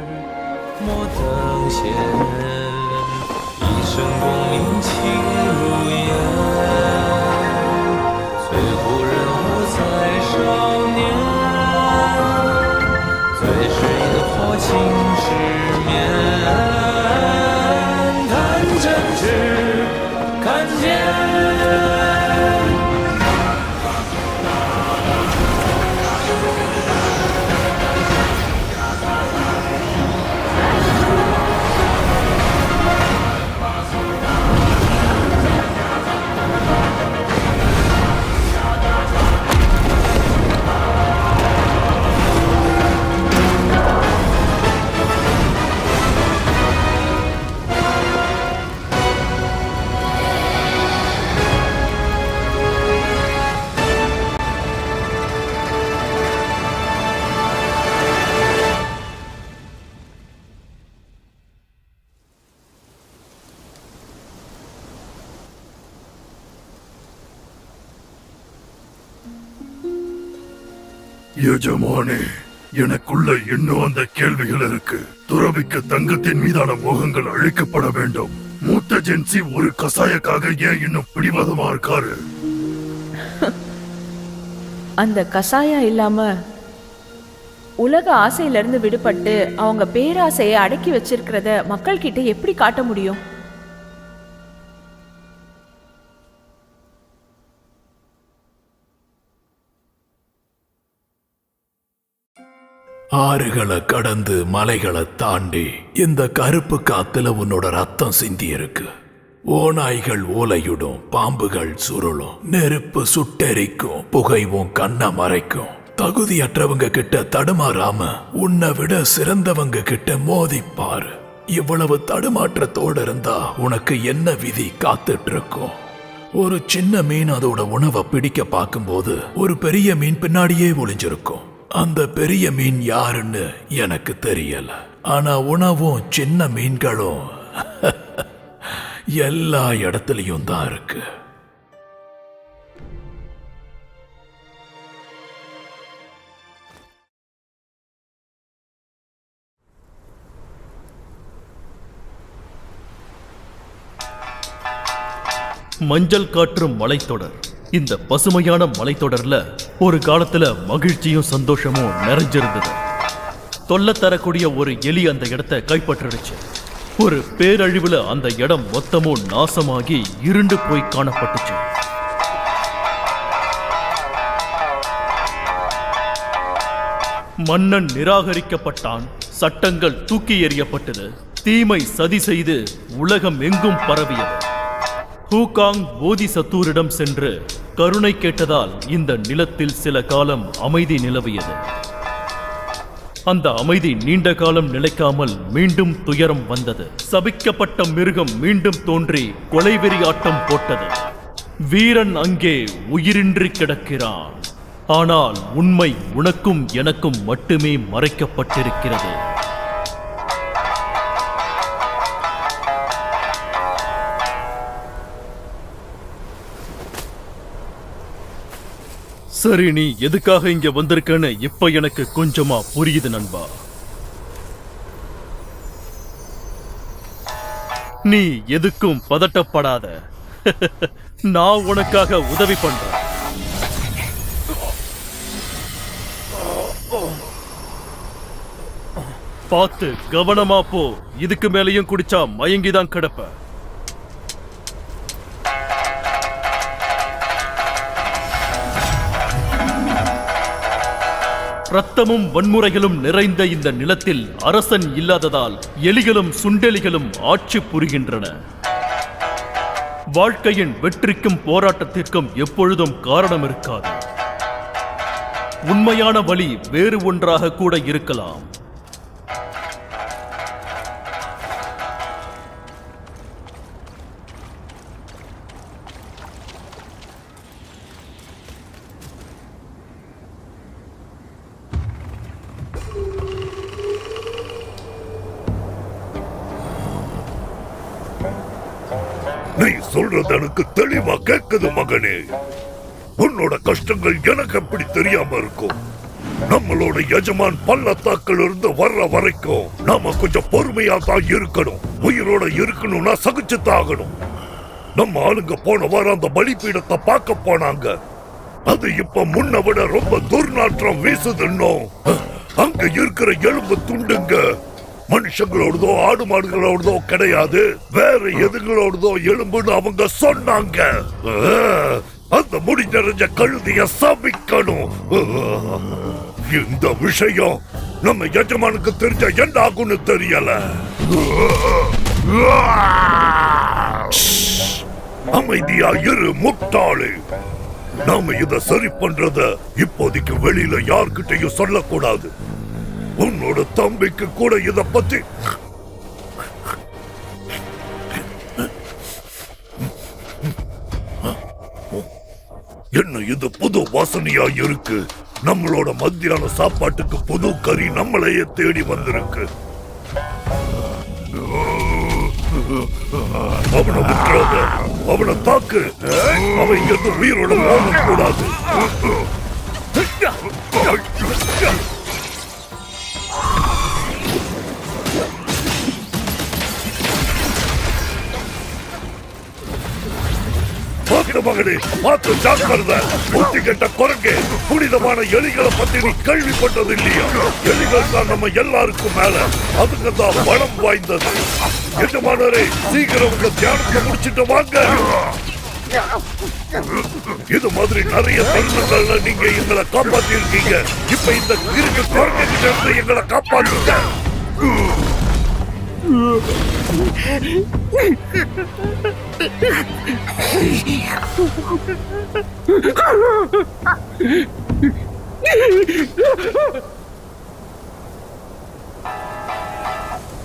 莫等闲。一生功名情如烟，最后人活在少年。最是因祸情失眠，谈真挚，看见。எஜமானே, எனக்குள்ள இன்னும் அந்த கேள்விகள் இருக்கு. துறவிக்கு தங்கத்தின் மீதான மோகங்கள் அழிக்கப்பட வேண்டும். மூத்த ஜென்சி ஒரு கசாயக்காக ஏன் இன்னும் பிடிவாதமா இருக்காரு? அந்த கசாயம் இல்லாம உலக ஆசையிலிருந்து விடுபட்டு அவங்க பேராசையை அடக்கி வச்சிருக்கிறத மக்கள் கிட்ட எப்படி காட்ட முடியும்? ஆறுகளை கடந்து மலைகளை தாண்டி இந்த கருப்பு காத்துல உன்னோட ரத்தம் சிந்தி இருக்கு. ஓநாய்கள் ஓலையிடும், பாம்புகள் சுருளும், நெருப்பு சுட்டெரிக்கும், புகைவும் கண்ண மறைக்கும். தகுதியற்றவங்க கிட்ட தடுமாறாம உன்னை விட சிறந்தவங்க கிட்ட மோதிப்பாரு. இவ்வளவு தடுமாற்றத்தோட இருந்தா உனக்கு என்ன விதி காத்துட்டு இருக்கும்? ஒரு சின்ன மீன் அதோட உணவை பிடிக்க பார்க்கும்போது ஒரு பெரிய மீன் பின்னாடியே ஒளிஞ்சிருக்கும். அந்த பெரிய மீன் யாருன்னு எனக்கு தெரியல. ஆனா உணவும் சின்ன மீன்களும் எல்லா இடத்துலயும் தான் இருக்கு. மஞ்சள் காற்றும் மலைத்தொடர். இந்த பசுமையான மலைத்தொடர்ல ஒரு காலத்துல மகிழ்ச்சியும் சந்தோஷமும் நிறைஞ்சிருந்தது. தொல்லை தரக்கூடிய ஒரு எலி அந்த இடத்தை கைப்பற்றிடுச்சு. ஒரு பேரழிவுல அந்த இடம் மொத்தமும் நாசமாகி இருண்டு போய் காணப்பட்டுச்சு. மன்னன் நிராகரிக்கப்பட்டான். சட்டங்கள் தூக்கி எறியப்பட்டது. தீமை சதி செய்து உலகம் எங்கும் பரவியது. ஹூகாங் போதிசத்தூரிடம் சென்று கருணை கேட்டதால் இந்த நிலத்தில் சில காலம் அமைதி நிலவியது. அந்த அமைதி நீண்ட காலம் நிலைக்காமல் மீண்டும் துயரம் வந்தது. சபிக்கப்பட்ட மிருகம் மீண்டும் தோன்றி கொலைவெறி ஆட்டம் போட்டது. வீரன் அங்கே உயிரின்றி கிடக்கிறான். ஆனால் உண்மை உனக்கும் எனக்கும் மட்டுமே மறைக்கப்பட்டிருக்கிறது. சரி, நீ எதுக்காக இங்க வந்திருக்கன்னு இப்ப எனக்கு கொஞ்சமா புரியுது நண்பா. நீ எதுக்கும் பதட்டப்படாத. நான் உனக்காக உதவி பண்றேன். பார்த்து கவனமா போ. இதுக்கு மேலையும் குடிச்சா மயங்கிதான் கிடப்ப. ரத்தமும் வன்முறைகளும் நிறைந்த இந்த நிலத்தில் அரசன் இல்லாததால் எலிகளும் சுண்டெலிகளும் ஆட்சி புரிகின்றன. வாழ்க்கையின் வெற்றிக்கும் போராட்டத்திற்கும் எப்பொழுதும் காரணம் இருக்காது. உண்மையான வழி வேறு ஒன்றாக கூட இருக்கலாம். நீ சொல்றது எனக்கு தெளிவா கேக்குது மகனே. உன்னோட கஷ்டங்கள் எனக்கு எப்படி தெரியாம இருக்கும்? நம்மளோட எஜமான் பள்ளத்தாக்கில் இருந்து வர்ற வரைக்கும் நாம கொஞ்சம் பொறுமையா தான் இருக்கணும். உயிரோட இருக்கணும்னா சகிச்சுத்தாகணும். நம்ம ஆளுங்க போன வாரம் அந்த பலிபீடத்தை பார்க்க போனாங்க. அது இப்ப முன்ன விட ரொம்ப துர்நாற்றம் வீசுதுன்னோ. அங்க இருக்கிற எலும்பு துண்டுங்க மனுஷங்களோடதோ ஆடு மாடுகளோடதோ கிடையாது, வேற எதுகளோடதோ எலும்புன்னு அவங்க சொன்னாங்க. அந்த முடி நிறைஞ்ச கழுதிய சபிக்கணும். இந்த விஷயம் நம்ம எஜமானுக்கு தெரிஞ்ச என்ன ஆகும்னு தெரியல. அமைதியா இரு முட்டாளே. நாம இத சரி பண்றத இப்போதைக்கு வெளியில யார்கிட்டையும் சொல்லக்கூடாது. உன்னோட தம்பிக்கு கூட இத பத்தி என்ன இது புது வாசனையா இருக்கு. நம்மளோட மத்தியான சாப்பாட்டுக்கு புது கறி நம்மளையே தேடி வந்திருக்கு. அவனை விட்டுறாத, அவனை தாக்கு. அவன் இங்கிருந்து உயிரோட போக கூடாது. மகனே, பார்த்து ஜாக்கிரதை. புத்தி கெட்ட குரங்கு, புனிதமான எலிகளை பத்தி நீ கேள்விப்பட்டது இல்லையா? எலிகள் தான் நம்ம எல்லாருக்கும் மேல, அதுங்க தான் பலம் வாய்ந்தது. எஜமானரே, சீக்கிரம் உங்க தியானத்தை முடிச்சிட்டு வாங்க. இது மாதிரி நிறைய தருணங்கள்ல நீங்க எங்களை காப்பாத்தி இருக்கீங்க. இப்ப இந்த இருக்கு குரங்கு கிட்ட இருந்து எங்களை காப்பாத்துங்க.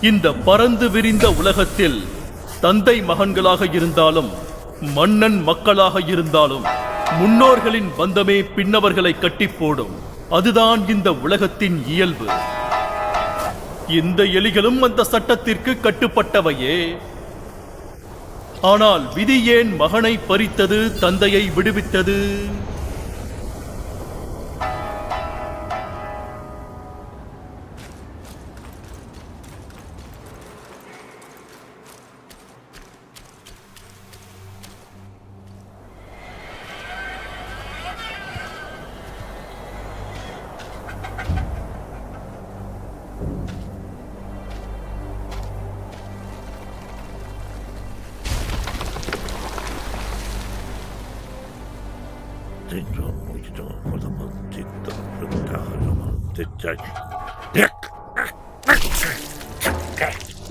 இந்த பறந்து விரிந்த உலகத்தில் தந்தை மகன்களாக இருந்தாலும் மன்னன் மக்களாக இருந்தாலும் முன்னோர்களின் பந்தமே பின்னவர்களை கட்டி போடும். அதுதான் இந்த உலகத்தின் இயல்பு. இந்த எலிகளும் அந்த சட்டத்திற்கு கட்டுப்பட்டவையே. ஆனால் விதி ஏன் மகனை பறித்தது, தந்தையை விடுவித்தது?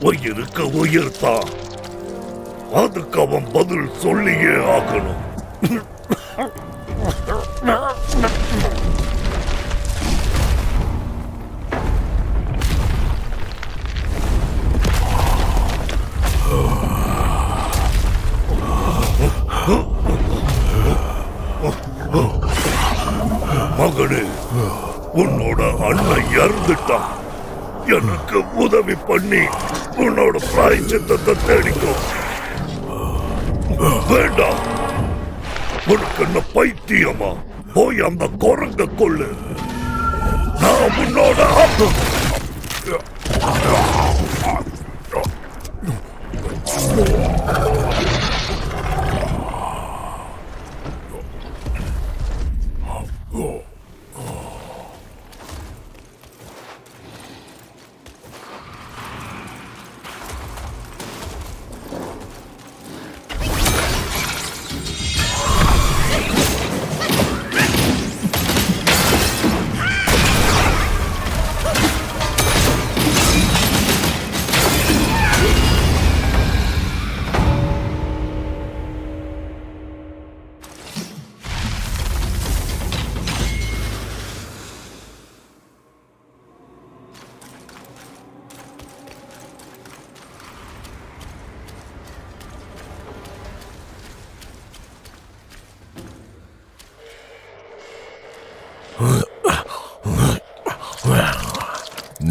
உயிருக்கு உயிர் தான், அதுக்கு அவன் பதில் சொல்லியே ஆகணும். மகனே, உன்னோட அண்ணன் இறந்துட்டான். எனக்கு உதவி பண்ணி உன்னோட பிராயச்சித்தத்தை தேடிக்கோ. வேண்டாம், உனக்கு என்ன பைத்தியமா? போய் அந்த குரங்க கொள்ளு. நான் உன்னோட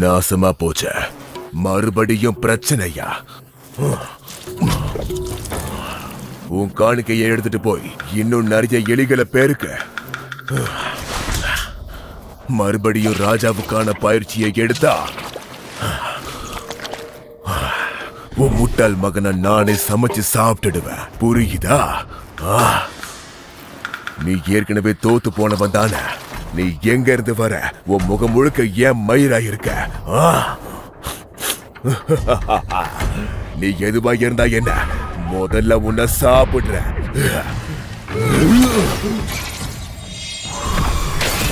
நாசமா போச்ச. மறுபடியும் பிரச்சனையா? உன் காணிக்கையை எடுத்துட்டு போய் இன்னும் நிறைய எலிகளை பேருக்கு. மறுபடியும் ராஜாவுக்கான பயிற்சியை எடுத்தா உன் முட்டாள் மகனை நானே சமைச்சு சாப்பிட்டுடுவேன். புரியுதா? நீ ஏற்கனவே தோத்து போனவன் தானே. நீ எங்க இருந்து வர? உன் முகம் முழுக்க ஏன் மயிராயிருக்க? நீ எதுவா இருந்தா என்ன? முதல்ல உன்னை சாப்பிடுற.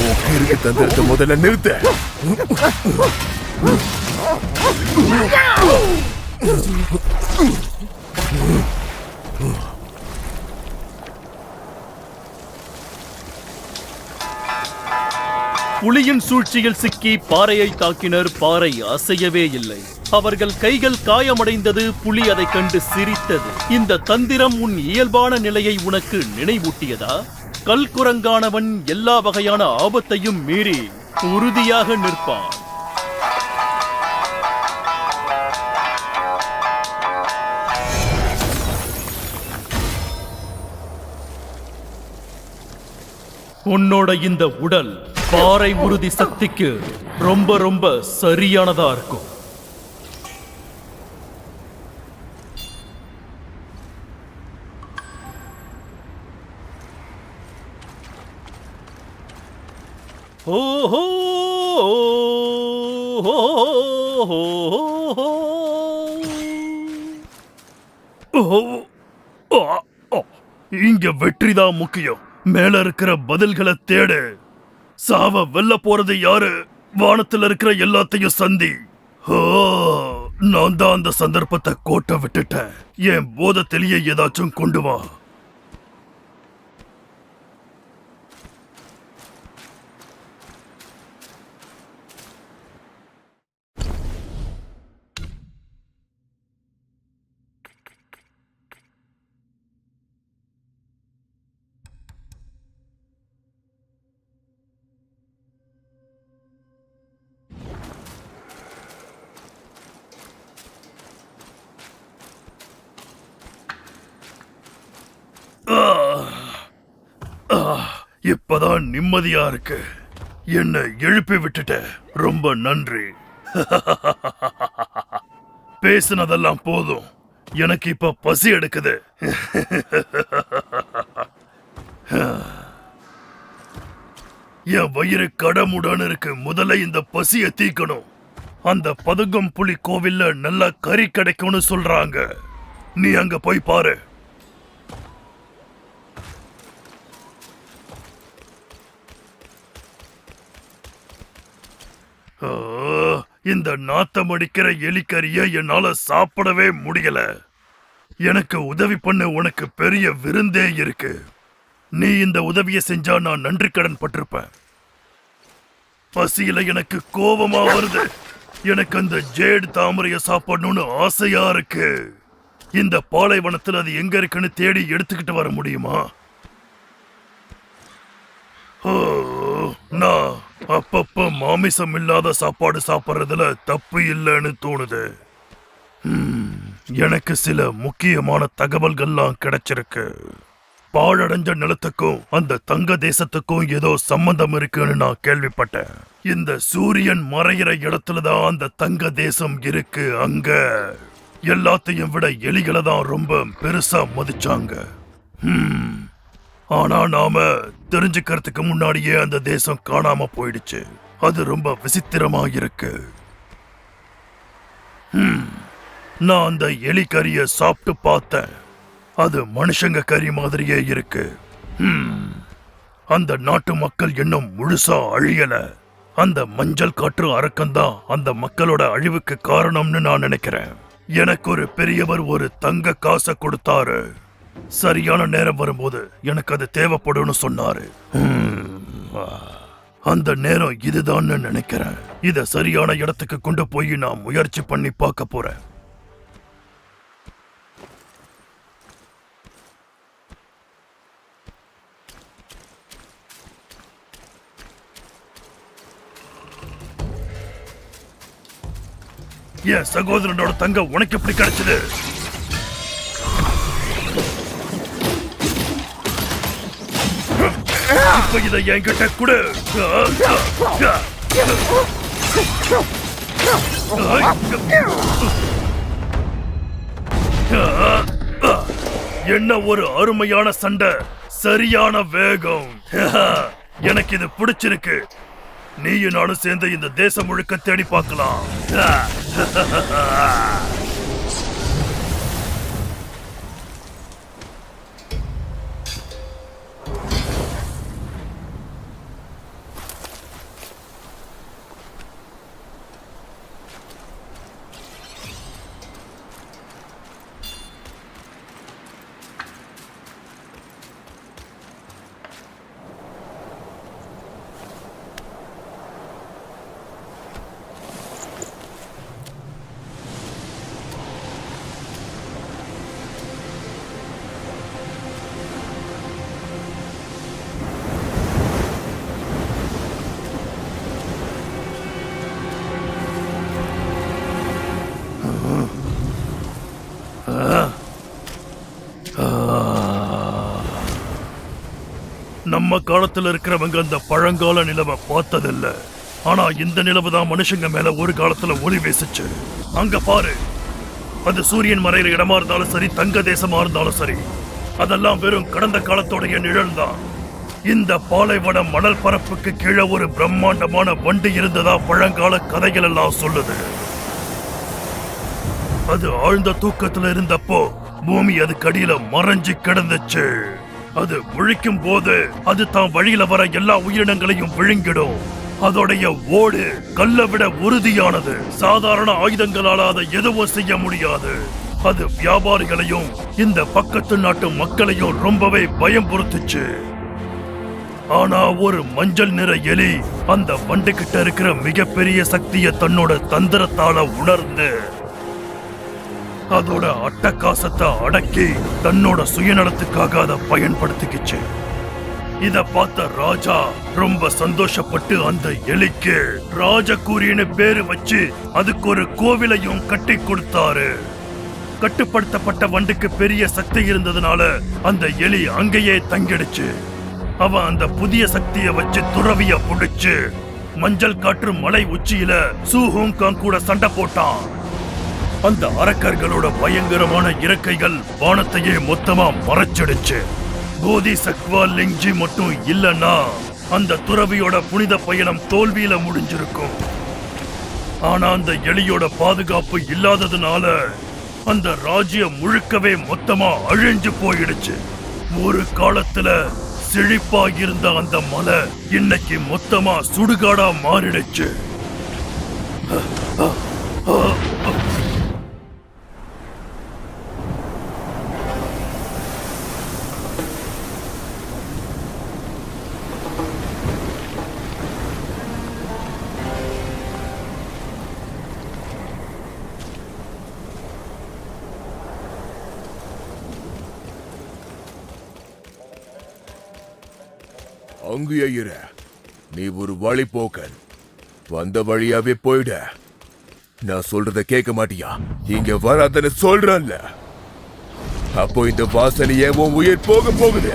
உன் தந்திரத்தை முதல்ல நிறுத்த. புலியின் சூழ்ச்சியில் சிக்கி பாறையை தாக்கினர். பாறை அசையவே இல்லை. அவர்கள் கைகள் காயமடைந்தது. புலி அதை கண்டு சிரித்தது. இந்த தந்திரம் உன் இயல்பான நிலையை உனக்கு நினைவூட்டியதா? கல்குரங்கானவன் எல்லா வகையான ஆபத்தையும் மீறி உறுதியாக நிற்பான். உன்னோட இந்த உடல் பாறை உறுதி சக்திக்கு ரொம்ப ரொம்ப சரியானதா இருக்கும். ஓஹோ இங்க வெற்றிதான் முக்கியம். மேல இருக்கிற பதில்களை தேடு. சாவ வெல்ல போறது யாரு? வானத்துல இருக்கிற எல்லாத்தையும் சந்தி. ஓ, நான் தான் அந்த சந்தர்ப்பத்தை கோட்டை விட்டுட்டேன். என் போதத்திலேயே ஏதாச்சும் கொண்டு வா. இப்பதான் நிம்மதியா இருக்கு. என்னை எழுப்பி விட்டுட்ட. ரொம்ப நன்றி. பேசினதெல்லாம் போதும். எனக்கு இப்ப பசி எடுக்குது. என் வயிறு கடமுடன் இருக்கு. முதல்ல இந்த பசியை தீக்கணும். அந்த பதுங்கும் புலி கோவில்ல நல்லா கறி கிடைக்கும்னு சொல்றாங்க. நீ அங்க போய் பாரு. இந்த நாத்தம் அடிக்கிற எலிக்கறிய என்னால சாப்பிடவே முடியல. எனக்கு உதவி பண்ண உனக்கு பெரிய விருந்தே இருக்கு. நீ இந்த உதவியை செஞ்சா நான் நன்றி கடன் பட்டிருப்பேன். பசியில எனக்கு கோபமா வருது. எனக்கு அந்த ஜேடு தாமரைய சாப்பிடணும்னு ஆசையா இருக்கு. இந்த பாலைவனத்தில் அது எங்க இருக்குன்னு தேடி எடுத்துக்கிட்டு வர முடியுமா? ஓ, நான் அப்பப்ப மாமிசம் இல்லாத சாப்பாடு சாப்பிட்றதுல தப்பு இல்லைன்னு தோணுது. எனக்கு சில முக்கியமான தகவல்கள்லாம் கிடைச்சிருக்கு. பாழடைஞ்ச நிலத்துக்கும் அந்த தங்க தேசத்துக்கும் ஏதோ சம்பந்தம் இருக்குன்னு நான் கேள்விப்பட்டேன். இந்த சூரியன் மறையிற இடத்துலதான் அந்த தங்க தேசம் இருக்கு. அங்க எல்லாத்தையும் விட எலிகளை தான் ரொம்ப பெருசா மதிச்சாங்க. ஆனா நாம தெரிஞ்சுக்கிறதுக்கு முன்னாடியே அந்த தேசம் காணாம போயிடுச்சு. அது ரொம்ப விசித்திரமா இருக்கு. நான் அந்த எலி கறிய சாப்பிட்டு பார்த்தேன். அது மனுஷங்க கறி மாதிரியே இருக்கு. அந்த நாட்டு மக்கள் இன்னும் முழுசா அழியல. அந்த மஞ்சள் காற்று அரக்கம்தான் அந்த மக்களோட அழிவுக்கு காரணம்னு நான் நினைக்கிறேன். எனக்கு ஒரு பெரியவர் ஒரு தங்க காசை கொடுத்தாரு. சரியான நேரம் வரும்போது எனக்கு அது தேவைப்படும்னு சொன்னாரு. அந்த நேரம் இதுதான்னு நினைக்கிறேன். இத சரியான இடத்துக்கு கொண்டு போய் நான் முயற்சி பண்ணி பார்க்க போறேன். என் சகோதரனோட தங்க உனக்கு எப்படி கிடைச்சது? இப்ப இதை என்கிட்ட கொடு. என்ன ஒரு அருமையான சண்டை, சரியான வேகம். எனக்கு இது பிடிச்சிருக்கு. நீயும் நானும் சேர்ந்து இந்த தேசம் முழுக்க தேடி பார்க்கலாம். நம்ம காலத்துல இருக்கிறவங்க அந்த பழங்கால நிலவை பார்த்ததில்ல. ஆனா இந்த நிலவு தான் மனுஷங்க மேல ஒரு காலத்துல ஒளி வீசுச்சு. அங்க பாரு, அது சூரியன் மறைகிற இடமா இருந்தாலும் சரி, தங்க தேசமா இருந்தாலும் சரி, அதெல்லாம் வெறும் கடந்த காலத்தோடைய நிழல் தான். இந்த பாலைவன மணல் பரப்புக்கு கீழே ஒரு பிரம்மாண்டமான வண்டு இருந்ததா பழங்கால கதைகள் எல்லாம் சொல்லுது. அது ஆழ்ந்த தூக்கத்துல இருந்தப்போ பூமி அதுக்கு அடியில மறைஞ்சு கிடந்துச்சு. அது விழிக்கும் போது அது தான் வழியில வர எல்லா உயிரினங்களையும் விழுங்கிடும். அதோடைய ஓடு கல்லை விட உறுதியானது. சாதாரண ஆயுதங்களால அதை எதுவும் செய்ய முடியாது. அது வியாபாரிகளையும் இந்த பக்கத்து நாட்டு மக்களையும் ரொம்பவே பயம்புறுத்துச்சு. ஆனா ஒரு மஞ்சள் நிற எலி அந்த வண்டு கிட்ட இருக்கிற மிகப்பெரிய சக்தியை தன்னோட தந்திரத்தால உணர்ந்து அதோட அட்டகாசத்தை அடக்கி தன்னோட சுயநலத்துக்காக அதை பயன்படுத்திக்கிச்சு. இத பார்த்த ராஜா ரொம்ப சந்தோஷப்பட்டு அந்த எலிக்கு ராஜகூரின்னு பேரு வச்சு அதுக்கு ஒரு கோவிலையும் கட்டி கொடுத்தாரு. கட்டுப்படுத்தப்பட்ட வண்டுக்கு பெரிய சக்தி இருந்ததுனால அந்த எலி அங்கேயே தங்கிடுச்சு. அவன் அந்த புதிய சக்தியை வச்சு துறவிய புடிச்சு மஞ்சள் காற்று மலை உச்சியில சூஹூங்காங் கூட சண்டை போட்டான். அந்த அரக்கர்களோட பயங்கரமான இறக்கைகள் வானத்தையே மொத்தமா மறைச்சிடுச்சு. போதி சக்வா லிங்ஜி மட்டும் இல்லன்னா அந்த துறவியோட புனித பயணம் தோல்வியில முடிஞ்சிருக்கும். ஆனா அந்த எலியோட பாதுகாப்பு இல்லாததுனால அந்த ராஜ்யம் முழுக்கவே மொத்தமா அழிஞ்சு போயிடுச்சு. ஒரு காலத்துல செழிப்பா இருந்த அந்த மலை இன்னைக்கு மொத்தமா சுடுகாடா மாறிடுச்சு. அங்கேயே இரு. நீ ஒரு வழிபோக்கன். வந்த வழியாவே போயிட. நான் சொல்றத கேட்க மாட்டியா? இங்க வராதன்னு சொல்றேன்ல. அப்போ இந்த வாசனையே உன் உயிர் போக போகுது.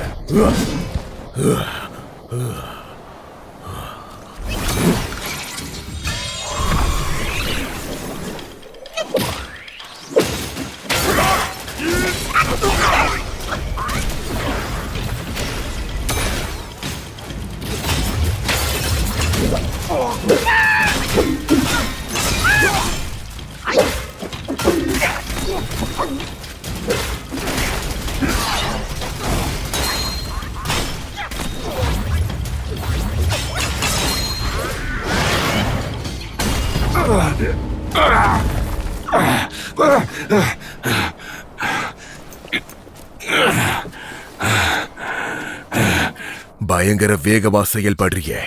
பயங்கர வேகமா செயல்படுறியே.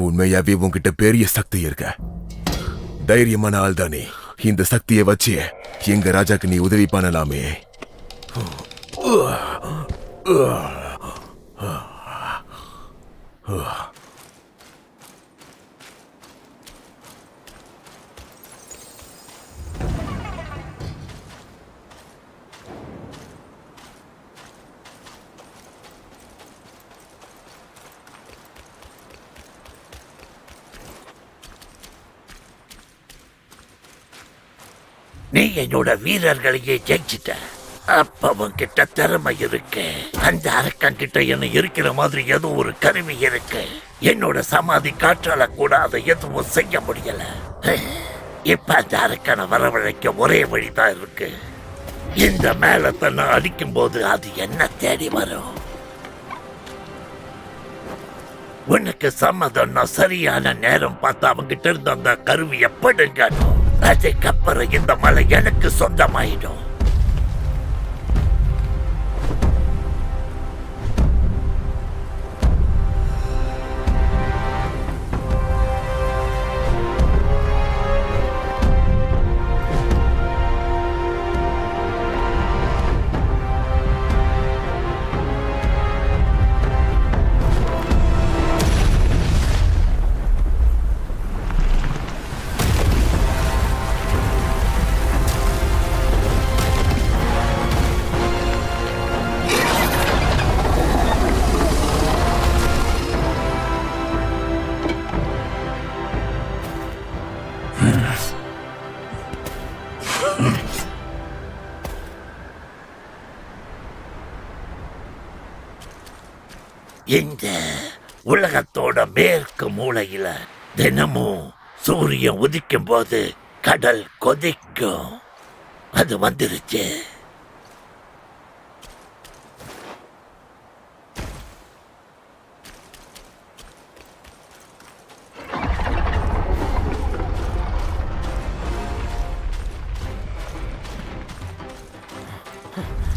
உண்மையாவே உன்கிட்ட பெரிய சக்தி இருக்க. தைரியமான ஆள் தானே. இந்த சக்தியை வச்சு எங்க ராஜாக்கு நீ உதவி பண்ணலாமே. நீ என்னோட வீரர்களையே ஜெயிச்சிட்ட. அப்பவன் கிட்ட திறமை இருக்கு. அந்த அரக்கன் கிட்ட என்ன இருக்கிற மாதிரி ஏதோ ஒரு கருவி இருக்கு. என்னோட சமாதி காற்றால கூட அதை எதுவும் செய்ய முடியல. இப்ப அந்த அரக்கனை வரவழைக்க ஒரே வழிதான் இருக்கு. இந்த மேலத்தை நான் அடிக்கும் போது அது என்ன தேடி வரும். உனக்கு சம்மதம்னா சரியான நேரம் பார்த்து அவங்கிட்ட இருந்து அந்த கருவியை படுங்கணும். அதுக்கப்புறம் இந்த மலை எனக்கு சொந்தமாயிடும். இந்த உலகத்தோட மேற்கு மூலையில தினமும் சூரியன் உதிக்கும் போது கடல் கொதிக்கும். அது வந்துருச்சு.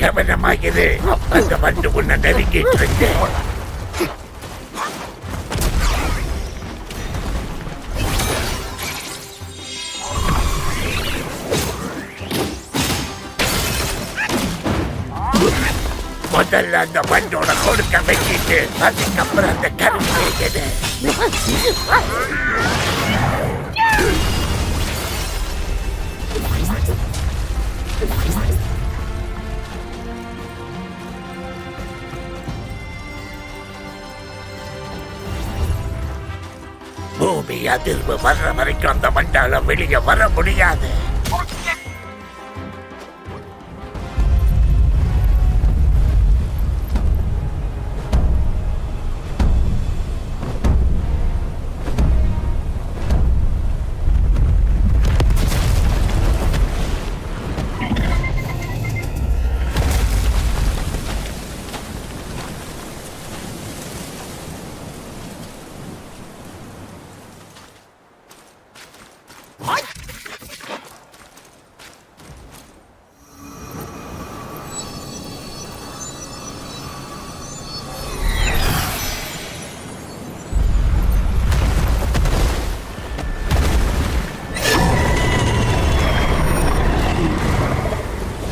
கவனமாகிது, அந்த வண்டு உன்னை நெருங்கிட்டு இருக்கு. முதல்ல அந்த வண்டோட கொடுக்க வச்சிட்டு அதுக்கப்புறம் அந்த கரும்பு வைக்குது. பூமி அதிர்வு வர்ற வரைக்கும் அந்த வண்டால வெளியே வர முடியாது.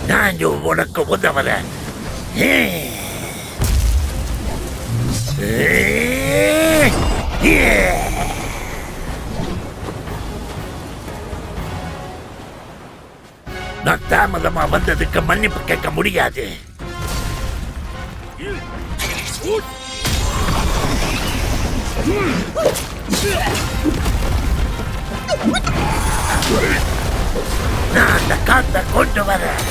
நான் உனக்கு உதவுறேன். நான் தாமதமா வந்ததுக்கு மன்னிப்பு கேட்க முடியாது. நான் அந்த காத்தை கொண்டு வரேன்.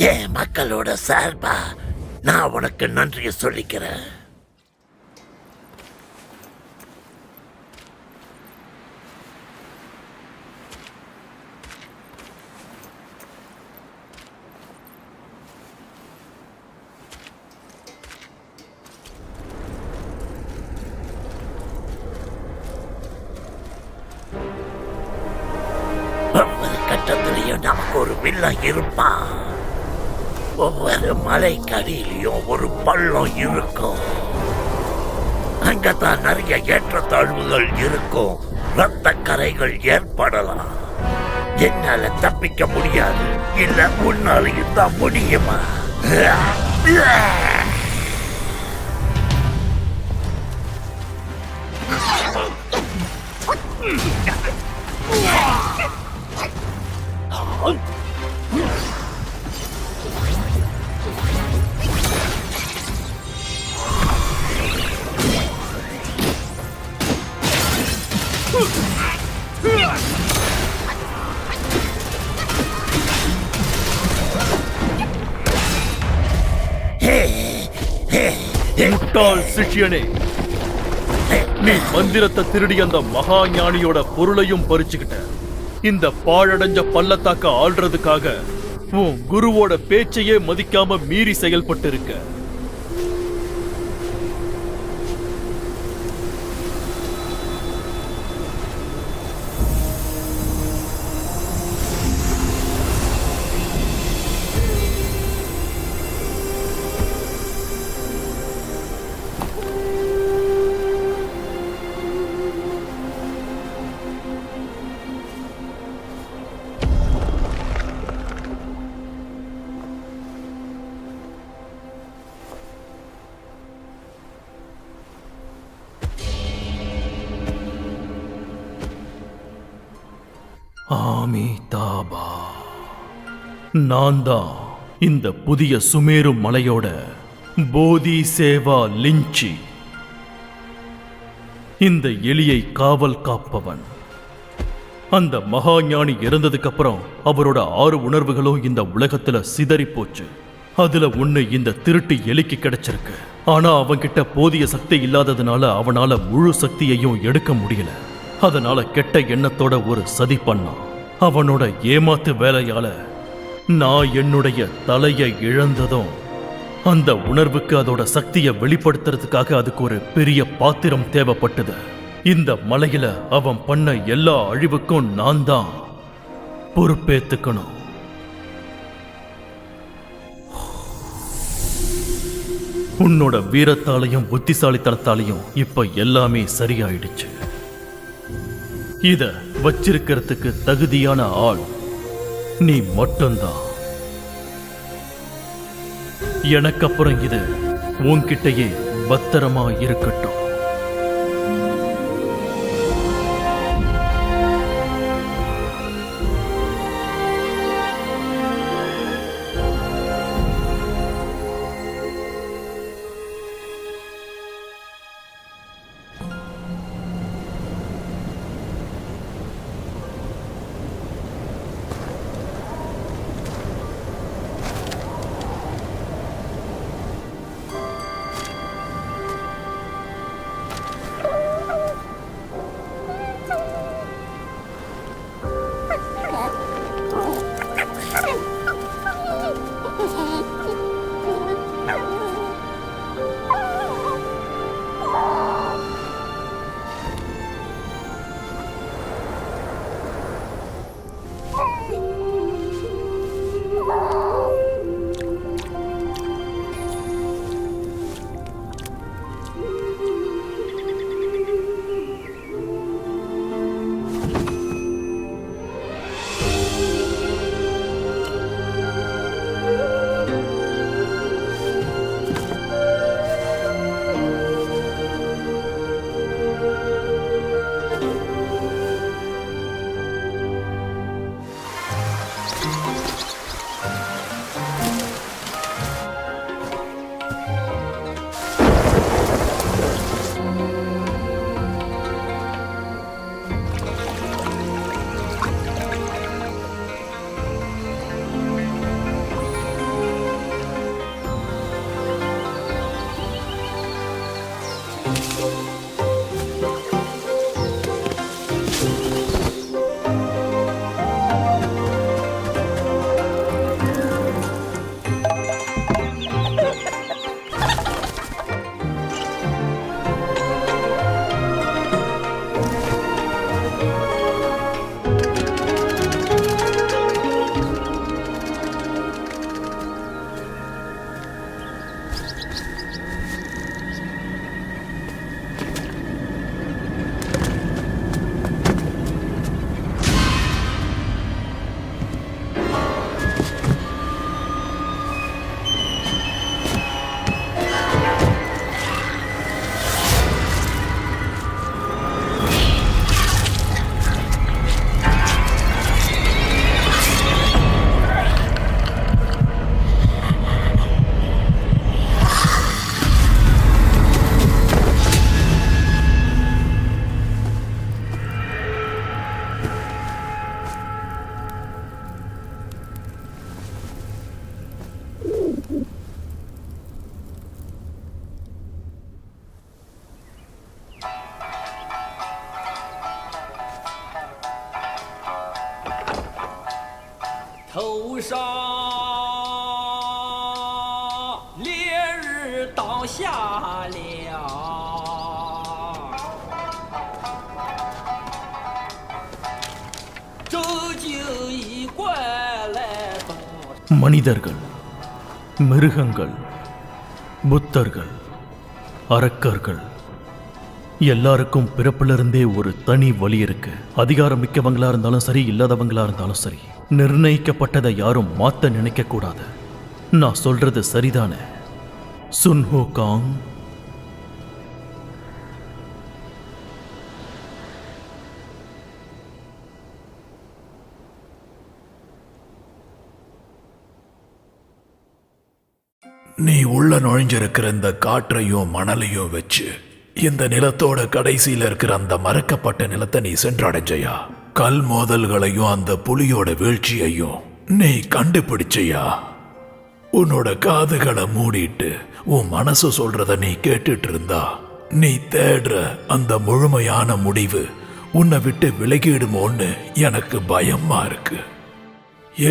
என் மக்களோட சார்பா நான் உனக்கு நன்றியை சொல்லிக்கிறேன். ஒவ்வொரு கட்டத்திலையும் நமக்கு ஒரு வில்லன் இருப்பான். ஒவ்வொரு மலைக்கடியிலையும் ஒரு பள்ளம் இருக்கும். அங்கதான் நிறைய ஏற்றத்தாழ்வுகள் இருக்கும். ரத்த கரைகள் ஏற்படலாம். என்னால தப்பிக்க முடியாது. இல்ல உன்னாலையும் தான் முடியுமா? முட்டாள் சிஷ்யனே, நீ மந்திரத்தை திருடி அந்த மகா ஞானியோட பொருளையும் பறிச்சுக்கிட்ட. இந்த பாழடைஞ்ச பள்ளத்தாக்க ஆள்றதுக்காக உன் குருவோட பேச்சையே மதிக்காம மீறி செயல்பட்டு இருக்க. ஆமிதாபா, நான் தான் இந்த புதிய சுமேரு மலையோட போதி சேவா லிஞ்சி, இந்த எலியை காவல் காப்பவன். அந்த மகா ஞானி இறந்ததுக்கு அப்புறம் அவரோட 6 உணர்வுகளும் இந்த உலகத்துல சிதறி போச்சு. அதுல ஒண்ணு இந்த திருட்டு எலிக்கு கிடைச்சிருக்கு. ஆனா அவன்கிட்ட போதிய சக்தி இல்லாததுனால அவனால முழு சக்தியையும் எடுக்க முடியல. அதனால கெட்ட எண்ணத்தோட ஒரு சதி பண்ணான். அவனோட ஏமாத்து வேலையால நான் என்னுடைய தலையை இழந்ததும் அந்த உணர்வுக்கு அதோட சக்தியை வெளிப்படுத்துறதுக்காக அதுக்கு ஒரு பெரிய பாத்திரம் தேவைப்பட்டது. இந்த மலையில அவன் பண்ண எல்லா அழிவுக்கும் நான் தான் பொறுப்பேத்துக்கணும். உன்னோட வீரத்தாலையும் புத்திசாலித்தனத்தாலையும் இப்ப எல்லாமே சரியாயிடுச்சு. இத வச்சிருக்கிறதுக்கு தகுதியான ஆள் நீ மட்டும்தான். எனக்கு அப்புறம் இது உன்கிட்டயே பத்திரமா இருக்கட்டும். 头上烈日当下了，周就一贯来到。 மனிதர்கள், மிருகங்கள், புத்தர்கள், அரக்கர்கள் எல்லாருக்கும் பிறப்பிலிருந்தே ஒரு தனி வழி இருக்கு. அதிகாரம் மிக்கவங்களா இருந்தாலும் சரி, இல்லாதவங்களா இருந்தாலும் சரி, நிர்ணயிக்கப்பட்டதை யாரும் மாத்த நினைக்க கூடாது. நான் சொல்றது சரிதானே சுன்ஹோ காங்? நீ உள்ள நுழைஞ்சிருக்கிற இந்த காற்றையும் மணலையும் வச்சு இந்த நிலத்தோட கடைசியில இருக்கிற அந்த மறக்கப்பட்ட நிலத்தை நீ சென்றடைஞ்சையா? கல் மோதல்களையும் அந்த புலியோட வீழ்ச்சியையும் நீ கண்டுபிடிச்சையா? உன்னோட காதுகளை மூடிட்டு உன் மனசு சொல்றத நீ கேட்டுட்டு இருந்தா நீ தேடுற அந்த முழுமையான முடிவு உன்னை விட்டு விலகிடுமோன்னு எனக்கு பயமா இருக்கு.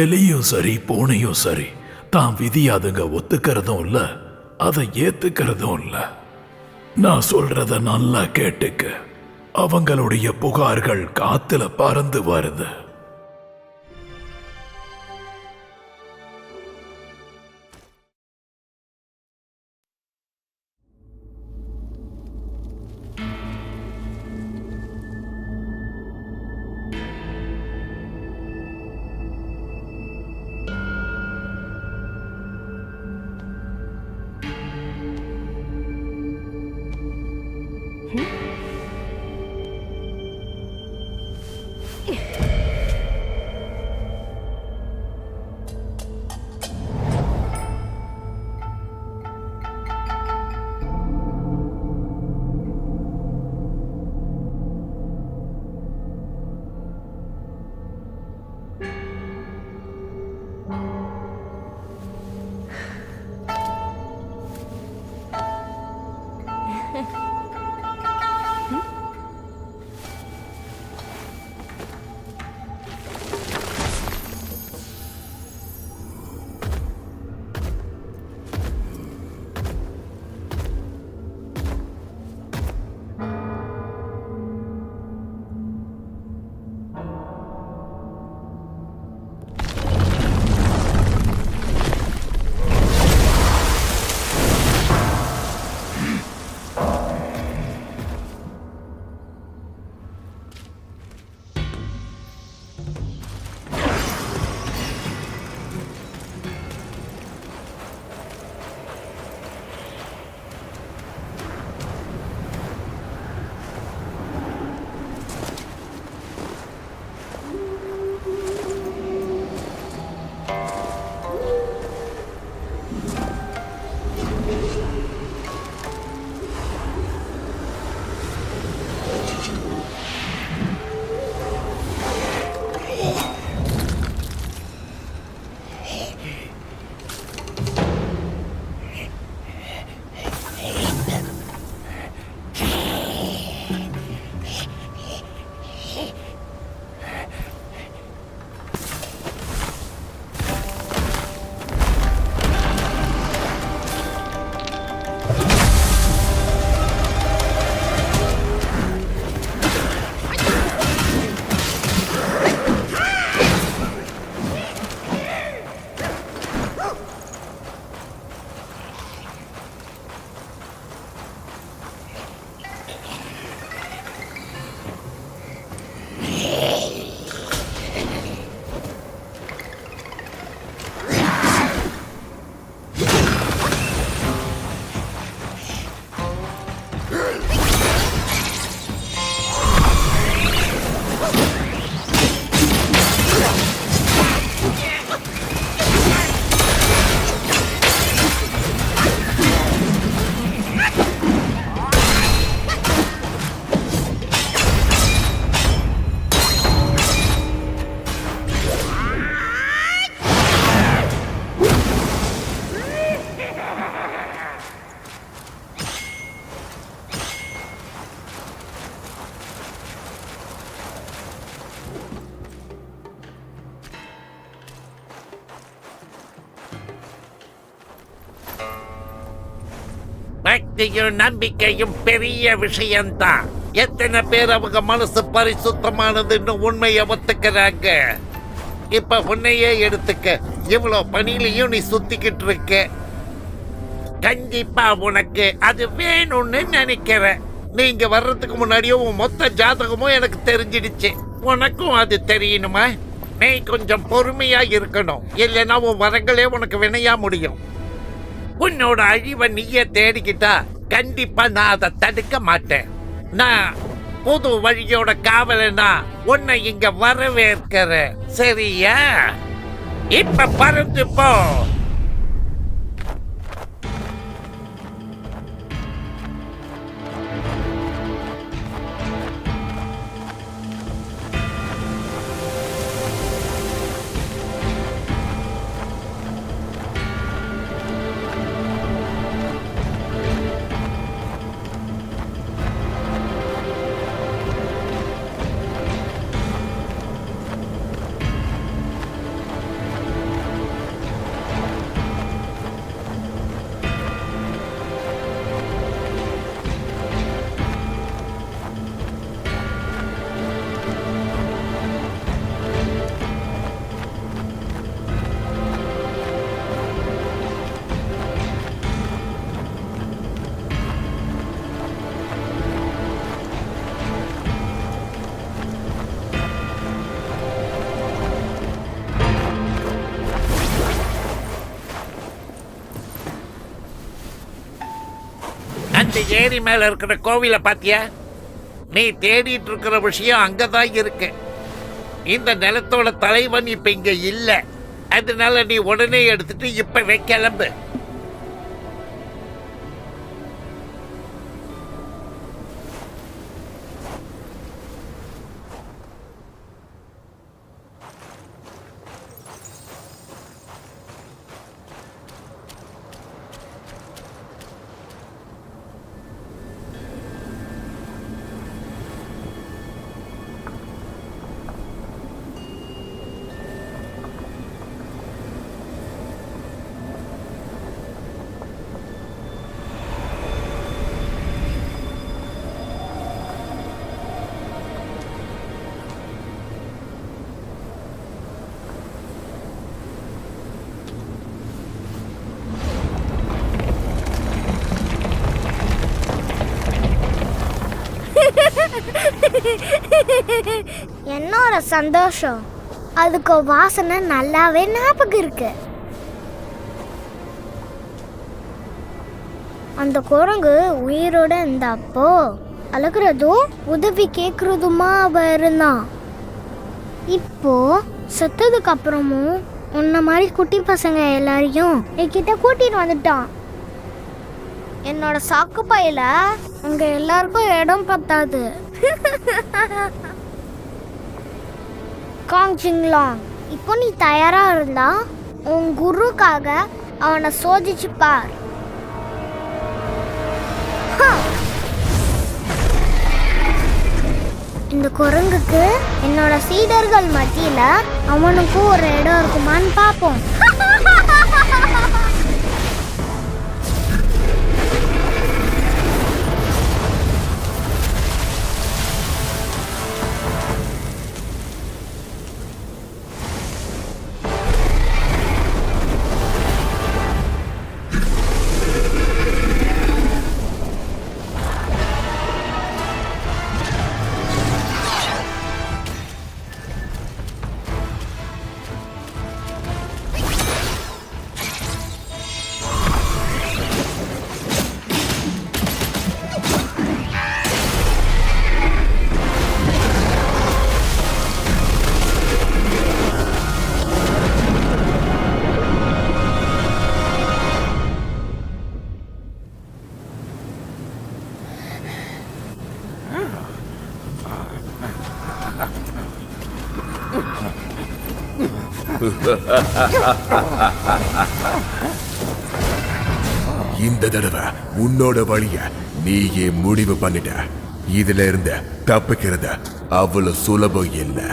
எலியும் சரி, பூனையும் சரி, தான் விதி அதுங்க ஒத்துக்கிறதும் இல்ல, அதை ஏத்துக்கிறதும் இல்ல. நான் சொல்றத நல்லா கேட்டுக்க. அவங்களுடைய புகார்கள் காத்துல பறந்து வருது. பக்தியும் நம்பிக்கையும் பெரிய விஷயம்தான். எத்தனை பேர் அவங்க மனசு பரிசுத்தமானதுன்னு உண்மையை ஒத்துக்கிறாங்க. இப்ப உன்னையே எடுத்துக்க, இவ்வளவு பணியிலையும் நீ சுத்திக்கிட்டு இருக்க. கண்டிப்பா உனக்கு அது வேணும்னு நினைக்கிற. நீங்க வர்றதுக்கு முன்னாடியே உன் மொத்த ஜாதகமும் எனக்கு தெரிஞ்சிடுச்சு. உனக்கும் அது தெரியணுமா? நீ கொஞ்சம் பொறுமையா இருக்கணும், இல்லைன்னா உன் வரங்களே உனக்கு வினையா முடியும். உன்னோட அழிவை நீயே தேடிக்கிட்டா கண்டிப்பா நான் அதை தடுக்க மாட்டேன். நான் புது வழியோட காவலனா உன்னை இங்க வரவேற்கிறேன், சரியா? இப்ப பறந்து போ. அந்த ஏரி மேல இருக்கிற கோவில பாத்தியா? நீ தேடிட்டு இருக்கிற விஷயம் அங்கதான் இருக்கு. இந்த நிலத்தோட தலைவன் இப்ப இங்க இல்ல, அதனால நீ உடனே எடுத்துட்டு இப்பவே கிளம்பு. என்னோட சந்தோஷம், அதுக்கு வாசனை நல்லாவே ஞாபகம் இருக்கு. அந்த குரங்கு உயிரோட இருந்தப்போ அழுகிறதும் உதவி கேட்கறதுமா அவ இருந்தான். இப்போ செத்ததுக்கு அப்புறமும் உன்ன மாதிரி குட்டி பசங்க எல்லாரையும் என்கிட்ட கூட்டிட்டு வந்துட்டான். என்னோட சாக்கு பையில உங்க எல்லாருக்கும் இடம் பத்தாது. காங் ஜிங்லாங், இப்போ நீ தயாரா இருந்தா உன் குருக்காக அவனை சோதிச்சு பார். இந்த குரங்குக்கு என்னோட சீடர்கள் மத்தியில அவனுக்கும் ஒரு இடம் இருக்குமான்னு பார்ப்போம். இந்த தடவை உன்னோட வழிய நீயே முடிவு பண்ணிட்ட. இதுல இருந்து தப்பிக்கிறது அவ்வளவு சுலபம் இல்லை.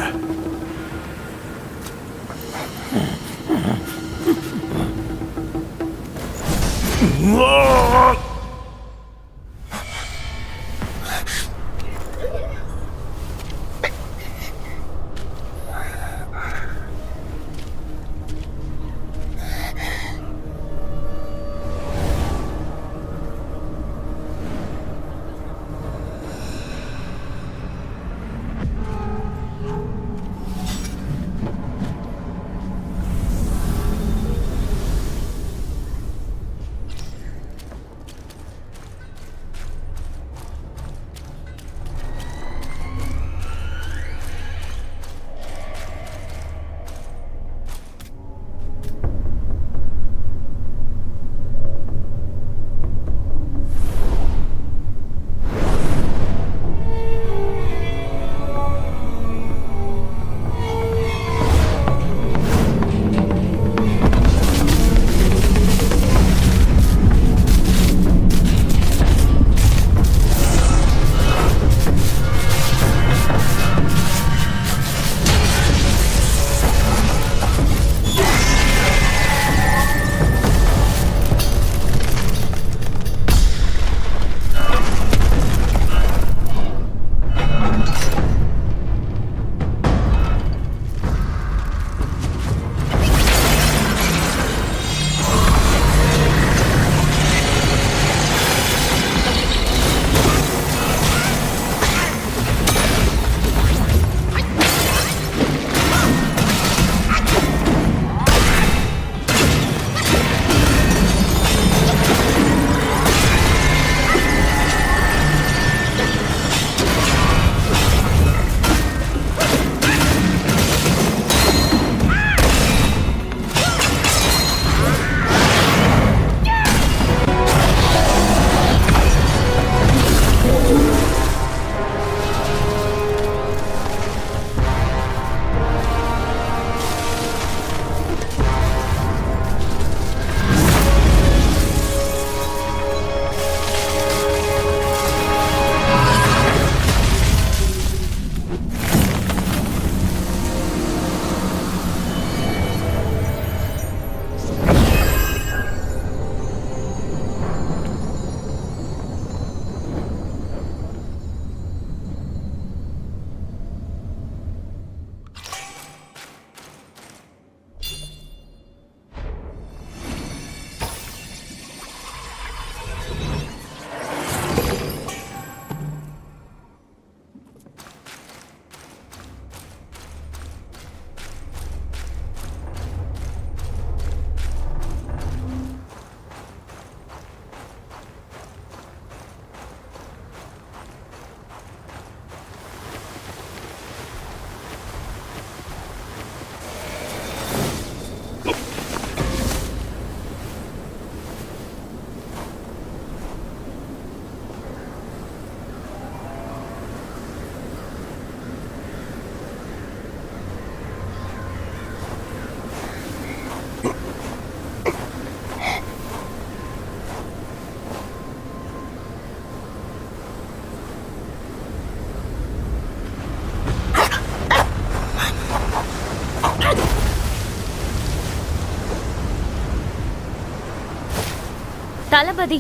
தளபதி,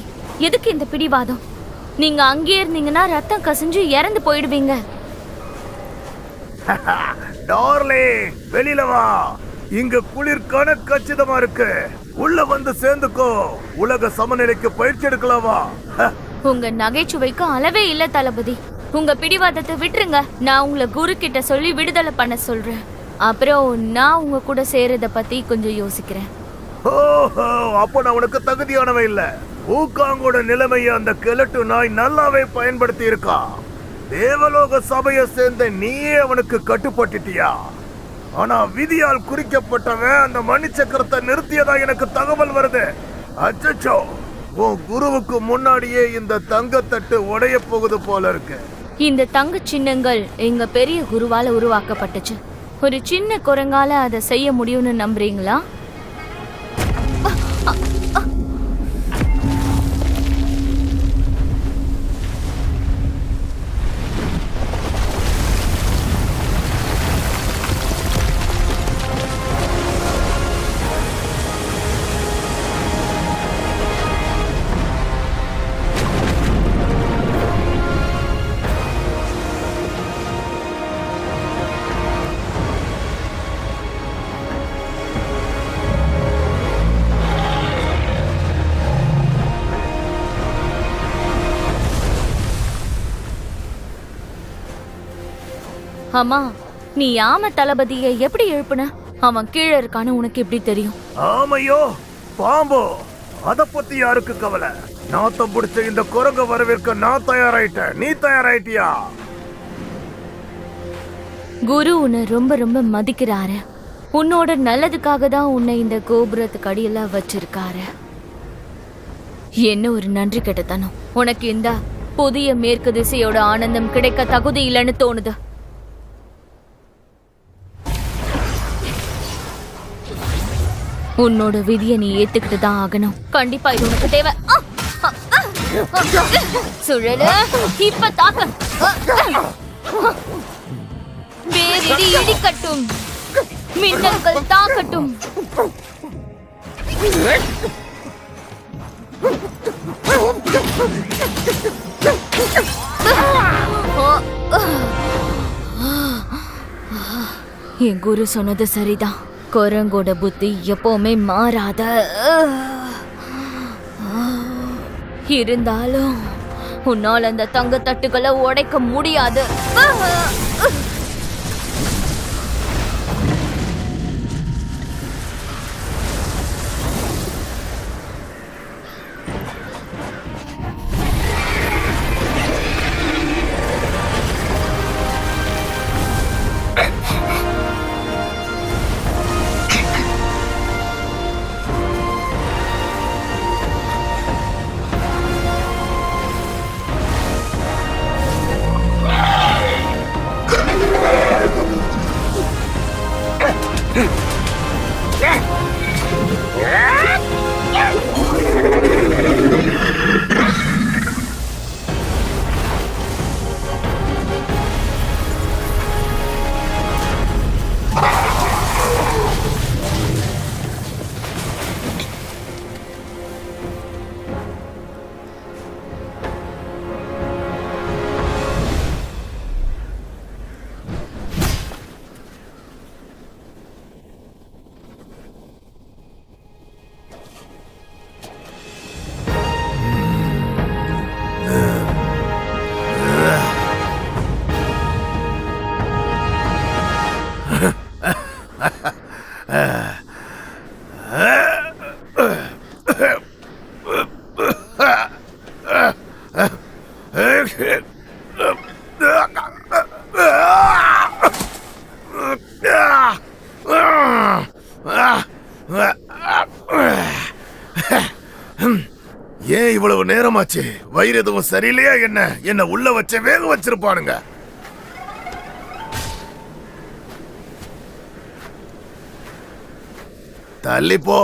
எதுக்கு இந்த பிடிவாதம்? நீங்க அங்கேயே இருந்தீங்கன்னா ரத்தம் கசிஞ்சு இறந்து போயிடுவீங்க. டார்லிங், வெளியில வா. இங்க குளிர் கச்சிதமா இருக்கு. உள்ள வந்து சேர்ந்துக்கோ. உலக சமநிலைக்கு பயிற்சி எடுக்கலாமா? உங்க நகைச்சுவைக்கு அளவே இல்ல தளபதி. உங்க பிடிவாதத்தை விட்டுருங்க. நான் உங்களை குரு கிட்ட சொல்லி விடுதலை பண்ண சொல்றேன். அப்புறம் நான் உங்க கூட சேரத பத்தி கொஞ்சம் யோசிக்கிறேன். ஓஹோ, அப்ப நான் உனக்கு தகுதியானவன் இல்ல. ஊகாங்கோட நிலைமையை அந்த கெலட்டு நாய் நல்லாவே பயன்படுத்தி இருக்கா. தேவலோக சபையை சேர்ந்த நீயே அவனுக்கு கட்டுப்பட்டுட்டியா? ஆனா விதியால் குறிக்கப்பட்டவன் அந்த மணி சக்கரத்தை நிறுத்தியதா எனக்கு தகவல் வருது. அச்சச்சோ, உன் குருவுக்கு முன்னாடியே இந்த தங்கத்தட்டு உடைய போகுது போல இருக்கு. இந்த தங்க சின்னங்கள் எங்க பெரிய குருவால உருவாக்கப்பட்டுச்சு. ஒரு சின்ன குரங்கால அதை செய்ய முடியும்னு நம்புறீங்களா? அம்மா, நீ ஆம தளபதியை எப்படி எழுப்புன? அவன் கீழே இருக்கான்னு உனக்கு எப்படி தெரியும்? ஆமையோ பாம்போ, அத பத்தி யாருக்கு கவலை? நாத்தம் பிடிச்ச இந்த குரங்க வரவேற்க நான் தயாராயிட்டேன். நீ தயாராயிட்டியா? குரு உன்னை ரொம்ப ரொம்ப மதிக்கிறாரு. உன்னோட நல்லதுக்காக தான் உன்னை இந்த கோபுரத்துக்கு அடியில வச்சிருக்காரு. என்ன ஒரு நன்றி கெட்டத்தனம். உனக்கு இந்த புதிய மேற்கு திசையோட ஆனந்தம் கிடைக்க தகுதி இல்லைன்னு தோணுது. உன்னோட விதியை நீ ஏத்துக்கிட்டு தான் ஆகணும். கண்டிப்பா இது உனக்கு தேவை. சுழல, இப்ப தாக்க. வேரிடி இடிக்கட்டும், மின்னல்கள் தாக்கட்டும். என் குரு சொன்னது சரிதான். குரங்கோட புத்தி எப்பவுமே மாறாத. இருந்தாலும் உன்னால் அந்த தங்க தட்டுகளை உடைக்க முடியாது. ஏன் இவ்வளவு நேரமாச்சு? வயிறு எதுவும் சரியில்லையா? என்ன உள்ள வச்ச வேக வச்சிருப்பானுங்க. தள்ளி போ.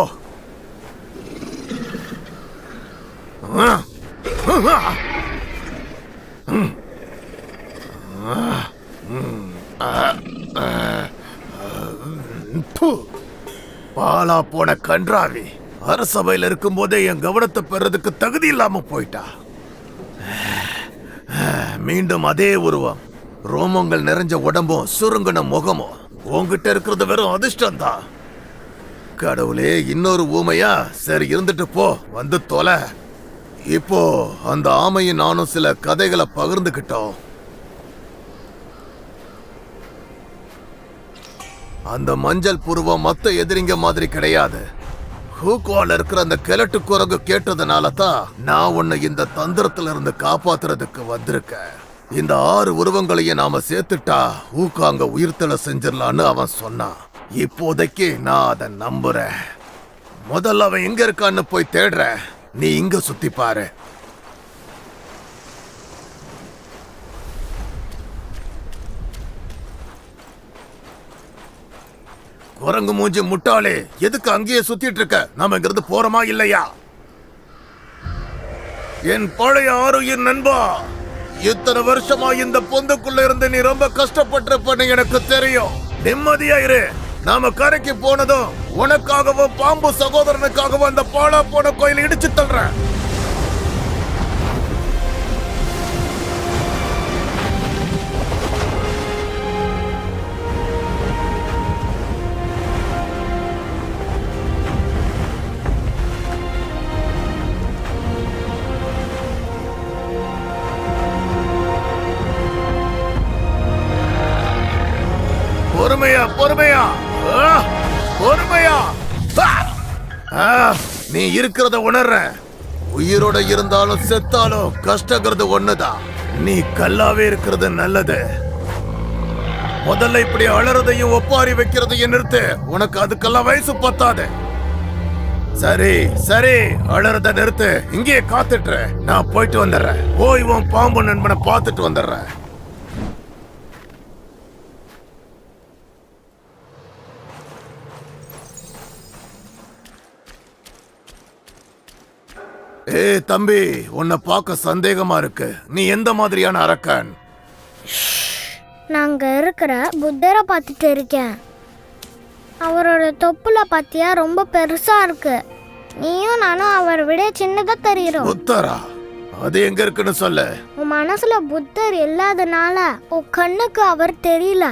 பாலா போன கன்றாவி. அரசவையில் இருக்கும் போதே என் கவனத்தை பெறதுக்கு தகுதி இல்லாம போயிட்டா. மீண்டும் அதே உருவம், ரோமங்கள் நிறைஞ்ச உடம்பும் சுருங்கின முகமும். உன்கிட்ட இருக்கிறது வெறும் அதிர்ஷ்டம் தான். கடவுளே, இன்னொரு ஊமையா? சரி, இருந்துட்டு போ, வந்து தொலை. இப்போ அந்த ஆமையும் நானும் சில கதைகளை பகிர்ந்துகிட்டோம். அந்த மஞ்சள் புருவம் மத்த எதிரிங்க மாதிரி கிடையாது. ஹூக்வால இருக்கிற அந்த கிழட்டு குரங்கு கேட்டதுனால தான் நான் உன்னை இந்த தந்திரத்துல இருந்து காப்பாத்துறதுக்கு வந்திருக்கேன். இந்த 6 உருவங்களையும் நாம சேர்த்துட்டா ஹூக்காங்க உயிர்த்தலை செஞ்சிடலான்னு அவன் சொன்னான். இப்போதைக்கு நான் அதை நம்புறேன். முதல்ல அவன் எங்க இருக்கான்னு போய் தேடுற. நீ இங்க சுத்தி பாரு. குரங்கு மூஞ்சி முட்டாளே, எதுக்கு அங்கேயே சுத்திட்டு இருக்க? நாம இங்கிருந்து போறோமா இல்லையா? என் பழைய ஆரோக்கிய நண்பா, இத்தனை வருஷமா இந்த பொந்துக்குள்ள இருந்து நீ ரொம்ப கஷ்டப்பட்டிருப்பன்னு எனக்கு தெரியும். நிம்மதியா இரு. நாம கரைக்கு போனதும் உனக்காகவும் பாம்பு சகோதரனுக்காகவும் அந்த பாலா போன கோயிலை இடிச்சு தள்ளுறேன். பொறுமையா பொறுமையா பொறுமையா. நீ இருக்கிறத உணர்ற. உயிரோட இருந்தாலும் செத்தாலும் கஷ்டங்கிறது ஒண்ணுதான். நீ கல்லாவே இருக்கிறது நல்லது. முதல்ல இப்படி அழறதையும் ஒப்பாரி வைக்கிறதையும் நிறுத்து. உனக்கு அதுக்கெல்லாம் வயசு பத்தாது. சரி சரி, அழறத நிறுத்து. இங்கே காத்துட்டு நான் போயிட்டு வந்துடுறேன். போய் உன் பாம்பு நண்பனை பார்த்துட்டு வந்துடுறேன். ஏ தம்பி, உன்னை பார்க்க சந்தேகமா இருக்கு. நீ எந்த மாதிரியான அரக்கன்? நாங்க இருக்கிற புத்தரை பார்த்துட்டு இருக்கேன். அவரோட தொப்புல பாத்தியா ரொம்ப பெருசா இருக்கு. நீயும் நானும் அவரை விட சின்னதா தெரியுறோம். புத்தரா? அது எங்க இருக்குன்னு சொல்லு. உன் மனசுல புத்தர் இல்லாதனால உன் கண்ணுக்கு அவர் தெரியல.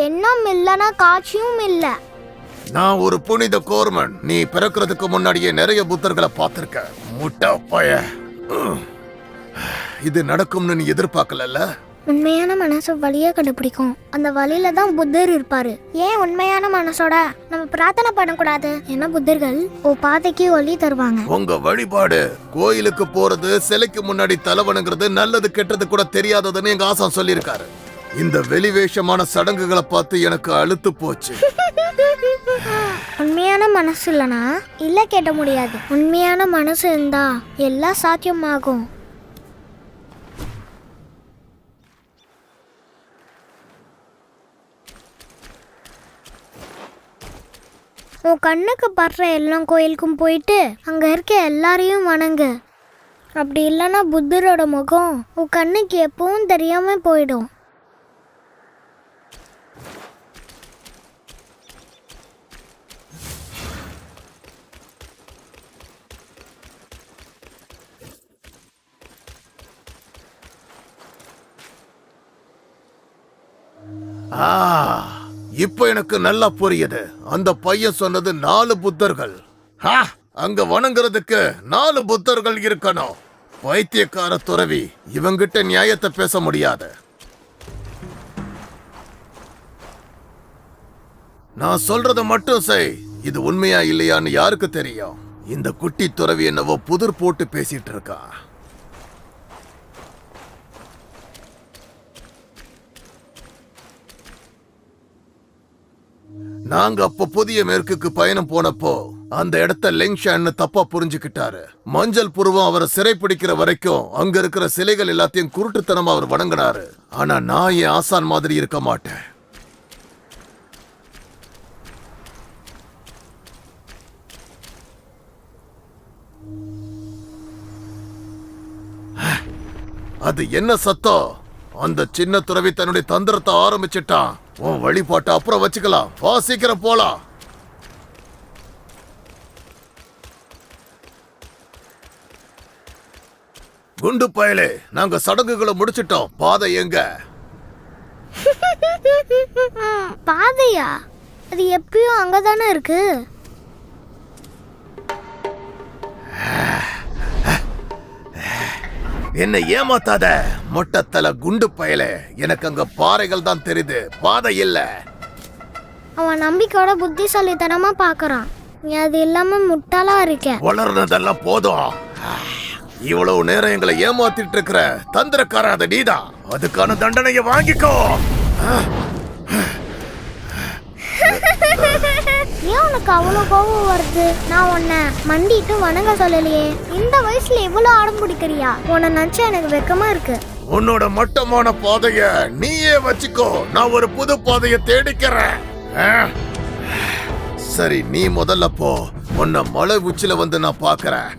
எண்ணம் இல்லைன்னா காட்சியும் இல்லை. நான் ஒரு புனித கோர்மன். நீ பிறக்கிறதுக்கு முன்னாடியே நிறைய புத்தர்களை பார்த்திருக்க. முட்டா பய. இது நடக்கும்னு நீ எதிர்பார்க்கல. உண்மையான மனசு வழியை கண்டுபிடிக்கும். அந்த வழியில தான் புத்தர் இருப்பாரு. ஏன் உண்மையான மனசோட நம்ம பிரார்த்தனை பண்ணக்கூடாது? ஏன்னா புத்தர்கள் பாதைக்கு ஒளி தருவாங்க. உங்க வழிபாடு கோயிலுக்கு போறது, சிலைக்கு முன்னாடி தலைவனுங்கிறது நல்லது கெட்டது கூட தெரியாததுன்னு எங்க ஆசான் சொல்லியிருக்காரு. இந்த வெளிவேஷமான சடங்குகளை பார்த்து எனக்கு அழுத்து போச்சு. உண்மையான மனசு இல்லனா இல்ல கேட்ட முடியாது. உண்மையான மனசு இருந்தா எல்லாம் சாத்தியமாகும். உன் கண்ணுக்கு படுற எல்லா கோயிலுக்கும் போயிட்டு அங்க இருக்க எல்லாரையும் வணங்கு. அப்படி இல்லைன்னா புத்தரோட முகம் உன் கண்ணுக்கு எப்பவும் தெரியாம போயிடும். இப்ப எனக்கு நல்லா புரியுது. அந்த பையன் சொன்னது 4 புத்தர்கள். அங்க வணங்குறதுக்கு 4 புத்தர்கள் இருக்கணும். பைத்தியக்கார துறவி, இவங்கிட்ட நியாயத்தை பேச முடியாது. நான் சொல்றத மட்டும் செய். இது உண்மையா இல்லையான்னு யாருக்கு தெரியும்? இந்த குட்டி துறவி என்னவோ புதிர் போட்டு பேசிட்டு இருக்கா. நாங்க அப்ப புதிய மேற்குக்கு பயணம் போனப்போ அந்த இடத்த லெங்ஷான்னு தப்பா புரிஞ்சுக்கிட்டாரு. மஞ்சள் புருவம் அவரை சிறைப்பிடிக்கிற வரைக்கும் அங்க இருக்கிற சிலைகள் எல்லாத்தையும் குருட்டுத்தனமா அவர் வணங்கினாரு. ஆனா நான் என் ஆசான் மாதிரி இருக்க மாட்டேன். அது என்ன சத்தம்? அந்த சின்ன துறவி தன்னுடைய தந்திரத்தை ஆரம்பிச்சிட்டான். உன் வழிபாட்டை அப்புறம் வச்சுக்கலாம். வா, சீக்கிரம் போலாம். குண்டு பயலே, நாங்க சடங்குகளை முடிச்சிட்டோம். பாதை எங்க? பாதையா? அது எப்பயும் அங்கதானே இருக்கு. என்ன ஏமாத்தாத மொட்டத்தல குண்டு பயலே. எனக்கு அங்க பாறைகள் தான் தெரியுது, பாதை இல்ல. அவன் நம்பிக்கையோட புத்திசாலித்தனமா பாக்குறான். நீ அது இல்லாம முட்டாளா இருக்க. வளர்னதெல்லாம் போதும். இவ்வளவு நேரம் எங்களை ஏமாத்திட்டு இருக்கிற தந்திரக்கார அது நீதான். அதுக்கான தண்டனையை வாங்கிக்கோ. ஏன் உனக்கு அவ்வளவு கோபம் வருது? நான் உன்னை மண்டிட்டு வணங்க சொல்லலையே. இந்த வயசுல இவ்வளவு அடம் பிடிக்கிறியா? உன்னை நினைச்சா எனக்கு வெக்கமா இருக்கு. உன்னோட மட்டமான பாதைய நீயே வச்சுக்கோ. நான் ஒரு புது பாதைய தேடிக்கிறேன். சரி, நீ முதல்ல போ. உன்னை மலை உச்சில வந்து நான் பாக்குறேன்.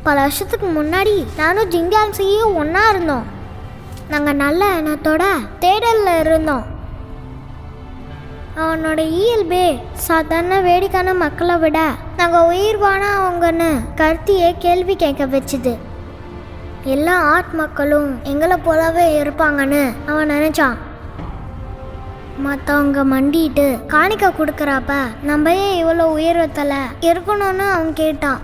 பல வருஷத்துக்கு முன்னாடி நானும் ஜிங்கான்சியும் ஒன்னா இருந்தோம். நாங்க நல்ல எண்ணத்தோட தேடல்ல இருந்தோம். அவனோட இயல்பே சாதாரண வேடிக்கையான மக்களை விட நாங்க உயிர்வான அவங்கன்னு கருத்தியே கேள்வி கேட்க வச்சுது. எல்லா ஆத்மக்களும் எங்களை போலவே இருப்பாங்கன்னு அவன் நினைச்சான். மற்றவங்க மண்டிட்டு காணிக்க கொடுக்குறப்ப நம்ம ஏன் இவ்வளோ உயர்வத்தில் இருக்கணும்னு அவன் கேட்டான்.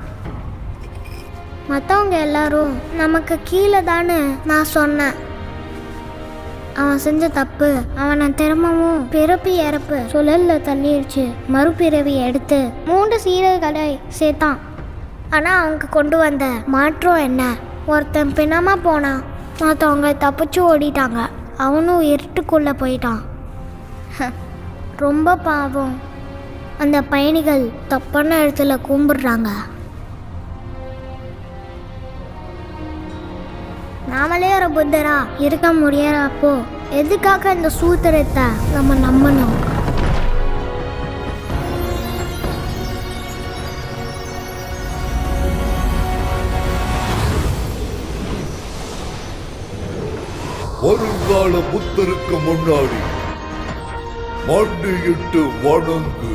மற்றவங்க எல்லாரும் நமக்கு கீழே தான்னு நான் சொன்னேன். அவன் செஞ்ச தப்பு அவனை திரும்பவும் பிறப்பு இறப்பு சுழல்ல தள்ளிடுச்சு. மறுபிறவி எடுத்து 3 சீடர்களை சேர்த்தான். ஆனால் அவங்க கொண்டு வந்த மாற்றம் என்ன? ஒருத்தன் பிணமாக போனான், மற்றவங்க தப்பிச்சு ஓடிட்டாங்க. அவனும் இருட்டுக்குள்ளே போயிட்டான். ரொம்ப பாவம். அந்த பயணிகள் தப்பான இடத்துல கும்பிடுறாங்க. நாமளே ஒரு புத்தரா இருக்க முடியறப்போ எதுக்காக இந்த சூத்திரத்தை நம்ம நம்பணும்? வருங்கால புத்தருக்கு முன்னாடி மண்டியிட்டு வணங்கு.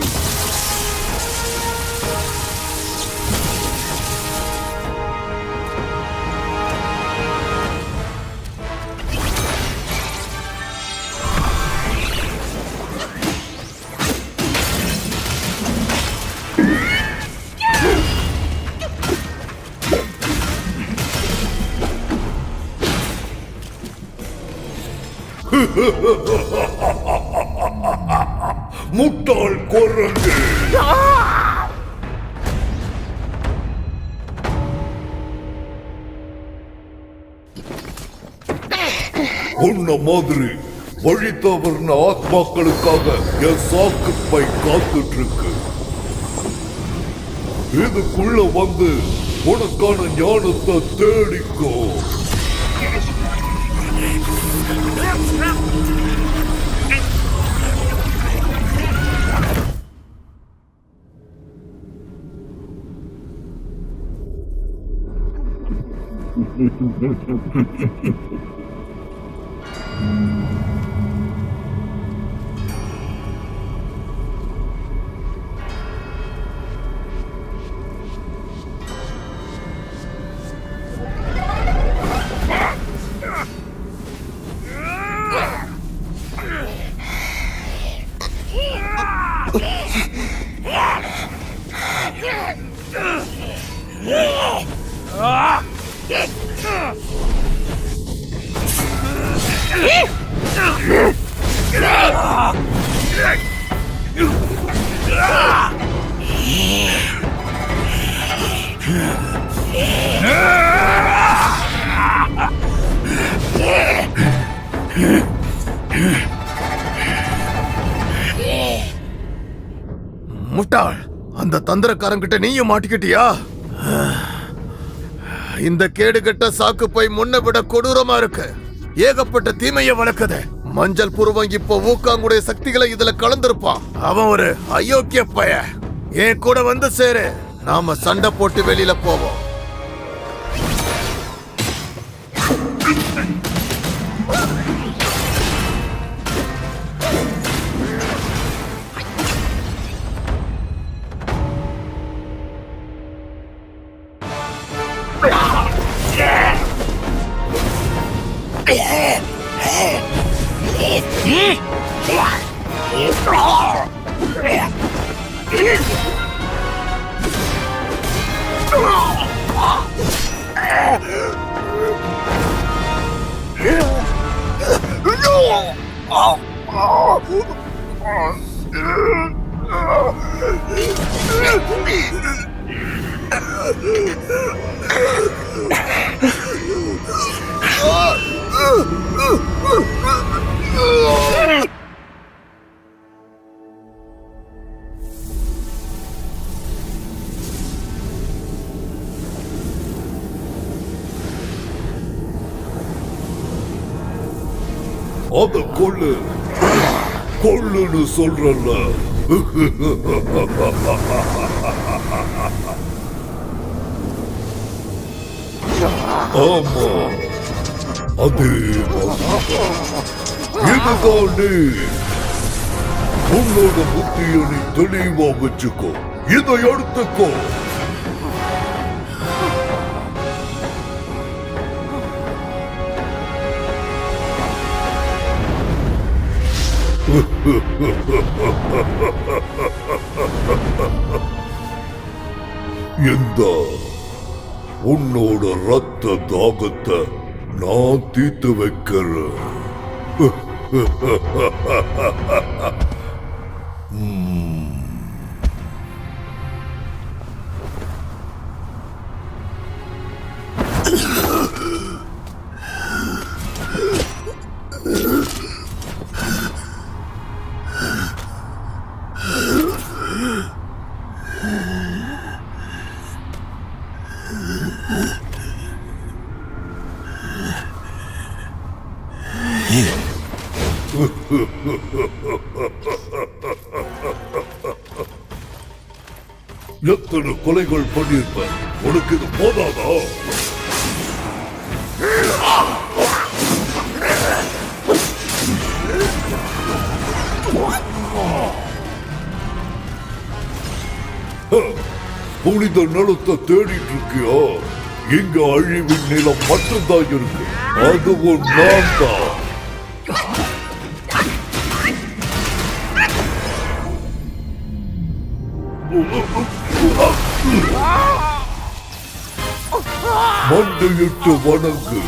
முட்டாள் குரங்கு. உன்ன மாதிரி வழி தவறின ஆத்மாக்களுக்காக என் சாக்கு பை காத்துட்டு இருக்கு. இதுக்குள்ள வந்து உனக்கான ஞானத்தை தேடிக்கோ. முட்டாள், அந்த தந்திரக்காரங்கிட்ட நீயும் மாட்டிக்கிட்டியா? இந்த கேடுகட்ட சாக்கு போய் முன்ன விட கொடூரமா இருக்கு. ஏகப்பட்ட தீமையை வளர்க்குது. மஞ்சள் புருவம் இப்போ ஊக்காங்குடைய சக்திகளை இதுல கலந்திருப்பான். அவன் ஒரு அயோக்கிய பய. என் கூட வந்து சேரு, நாம சண்டை போட்டு வெளியில போவோம். அத கொள்ளுன்னு சொல்றல. ஆமா, அதே இதுதான் நீ. உன்னோட புத்திய நீ தெளிவா வச்சுக்கோ. இதை எடுத்துக்கோ. இந்த உன்னோட ரத்த தாகத்தை நான் தீர்த்து வைக்கிறேன். எத்தனை கொலைகள் பண்ணியிருப்ப, உனக்கு இது போதாதா? புனித நிலத்தை தேடிட்டு இருக்கியா? இங்க அழிவின் நிலம் மட்டும்தான் இருக்கு. அதுவும் நான் தான். மண்டையிட்டு வணங்கு,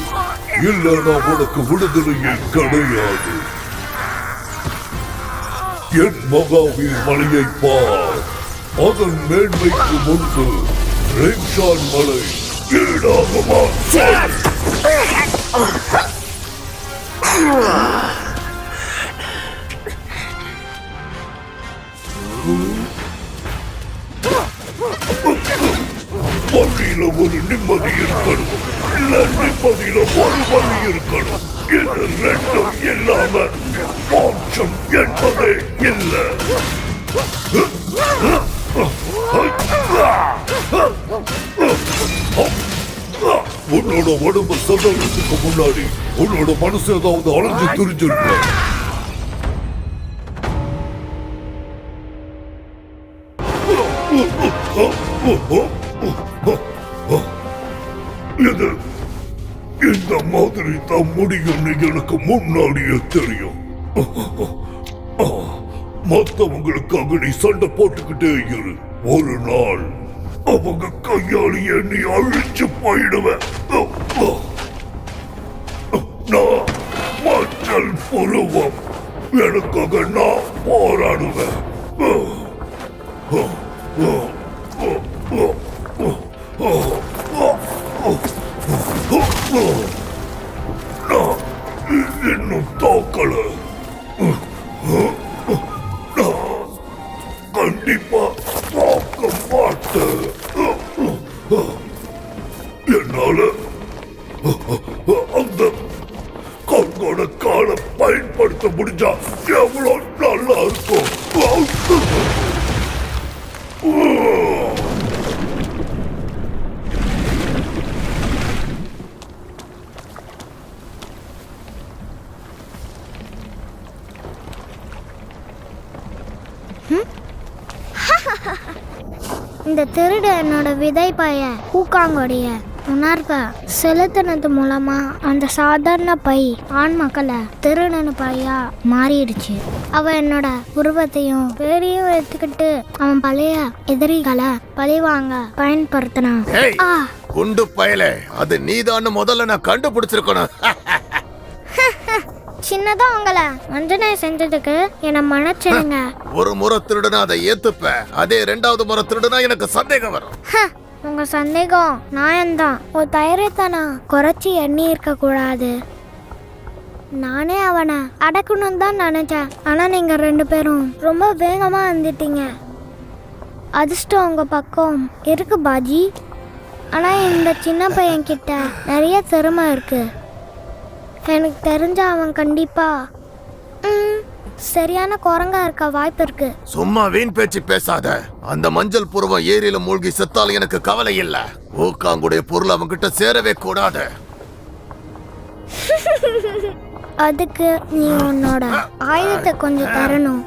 இல்லைன்னா உனக்கு விடுதலையே கிடையாது. என் மகாவீர் மலையை பார். அதன் மேன்மைக்கு முன்பு ரெங்ஷான் மலை ஈடாகுமா? வழியில ஒரு நிம்மதி இருக்கணும், இல்ல நிம்மதியில ஒரு வழி இருக்கணும். இது ரெண்டும் இல்லாம மோட்சம் என்பதே இல்லை. உன்னோட உடம்பு சந்தோஷத்துக்கு முன்னாடி உன்னோட மனசு ஏதாவது அலைஞ்சு துரிஞ்சிருக்க. இது இந்த மாதிரி தான் முடியும்னு எனக்கு முன்னாடியே தெரியும். மத்தவங்களுக்காக நீ சண்டை போட்டுக்கிட்டே இரு. ஒரு நாள் அவங்க கையாலேயே நீ அழிச்சு போயிடுவேன். நான் மஞ்சள் புருவம், எனக்காக நான் போராடுவேன். நான் இன்னும் தோக்கல. கண்டிப்பா காப்பாற்ற முடிஞ்சா எவ்வளவு நல்லா இருக்கும். இந்த திருடு என்னோட விதை பைய பூக்காங்கொடைய உணர்வை செலுத்தினது மூலமா அந்த சாதாரண பை ஆண் மக்களை திருடனு பையா மாறிடுச்சு. அவன் என்னோட உருவத்தையும் பேரையும் எடுத்துக்கிட்டு அவன் பழைய எதிரிகளை பழிவாங்க பயன்படுத்தினான். குண்டு பயலே, அது நீதான் முதல்ல நான் கண்டுபிடிச்சிருக்கணும். சின்னதா உங்களை வஞ்சனை செஞ்சதுக்கு என்ன மன்னிச்சிடுங்க. ஒரு முறை திருடுனா அதை ஏத்துப்ப, அதே 2வது முறை திருடுனா எனக்கு சந்தேகம் வரும். உங்க சந்தேகம் நியாயம்தான். ஒரு தைரியத்தை நான் குறைச்சி எண்ணி இருக்க கூடாது. நானே அவனை அடக்கணும் தான் நினைச்சேன். ஆனா நீங்க 2 பேரும் ரொம்ப வேகமா வந்துட்டீங்க. அதிர்ஷ்டம் உங்க பக்கம் இருக்கு பாஜி. ஆனா இந்த சின்ன பையன் கிட்ட நிறைய திறமை இருக்கு. எனக்கு தெரிஞ்ச அவன் கண்டிப்பா சரியான குரங்கா இருக்க வாய்ப்பு இருக்கு. சும்மா வீண் பேச்சு பேசாத. அந்த மஞ்சள் புருவம் ஏரியில மூழ்கி செத்தால் எனக்கு கவலை இல்ல. ஊக்காங்குடைய பொருள் அவன்கிட்ட சேரவே கூடாது. அதுக்கு நீ உன்னோட ஆயுதத்தை கொஞ்சம் தரணும்.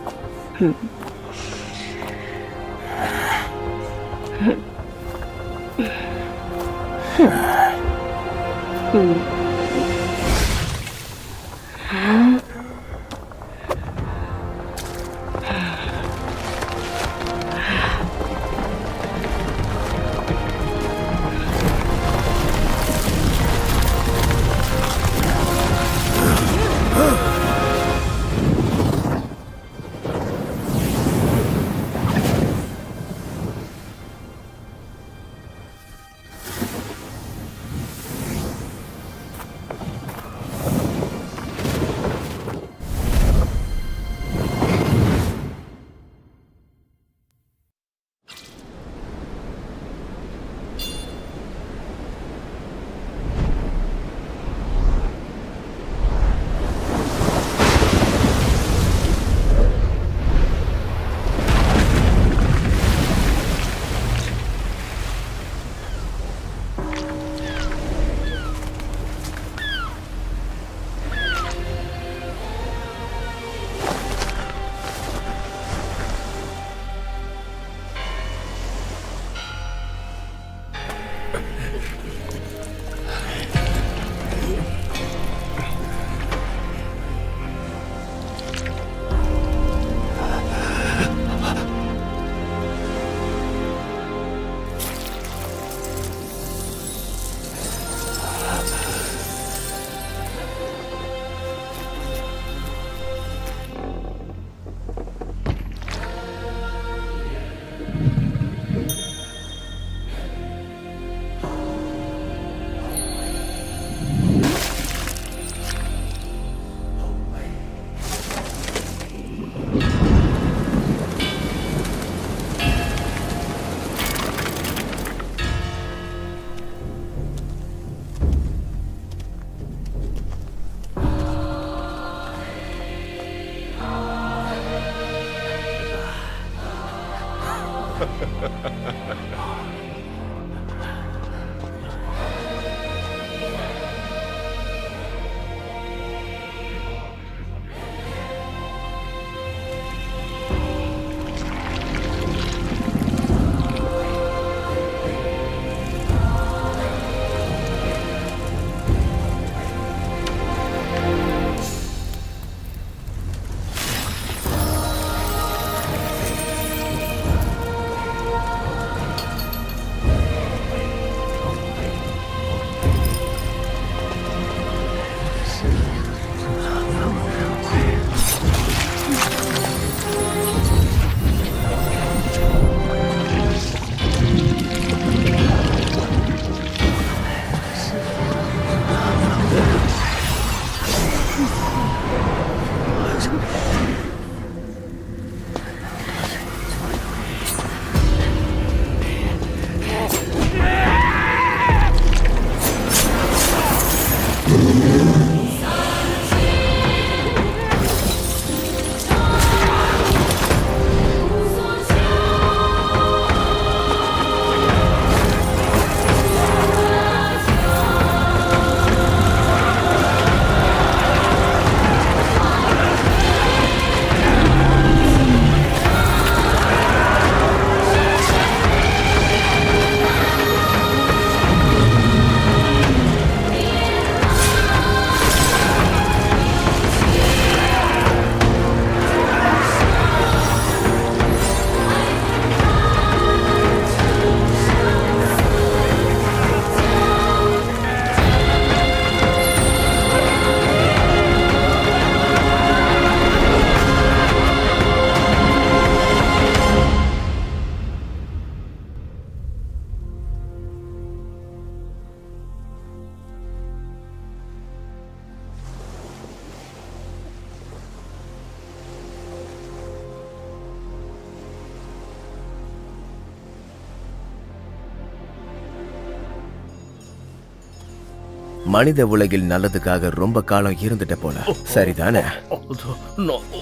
மனித உலகில் நல்லதுக்காக ரொம்ப காலம் இருந்துட்ட போல, சரிதானே? அது நான்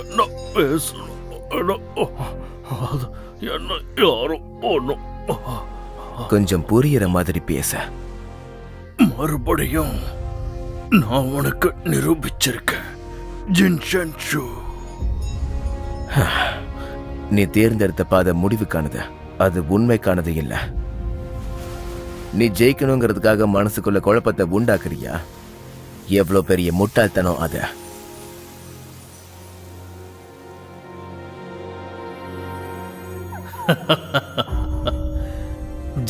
என்ன பேசணும்? அது என்ன யாரும் ஒன்றும் கொஞ்சம் புரியுற மாதிரி பேச. மறுபடியும் நான் உனக்கு நிரூபிச்சிருக்கேன் ஜின்ஷன்ஷு. நீ தேர்ந்தெடுத்த பாதை முடிவுக்கானது, அது உண்மைக்கானது இல்ல. நீ ஜெயிக்கணுங்கிறதுக்காக மனசுக்குள்ள குழப்பத்தை உண்டாக்குறியா? எவ்வளவு பெரிய முட்டாள்தனம் அது!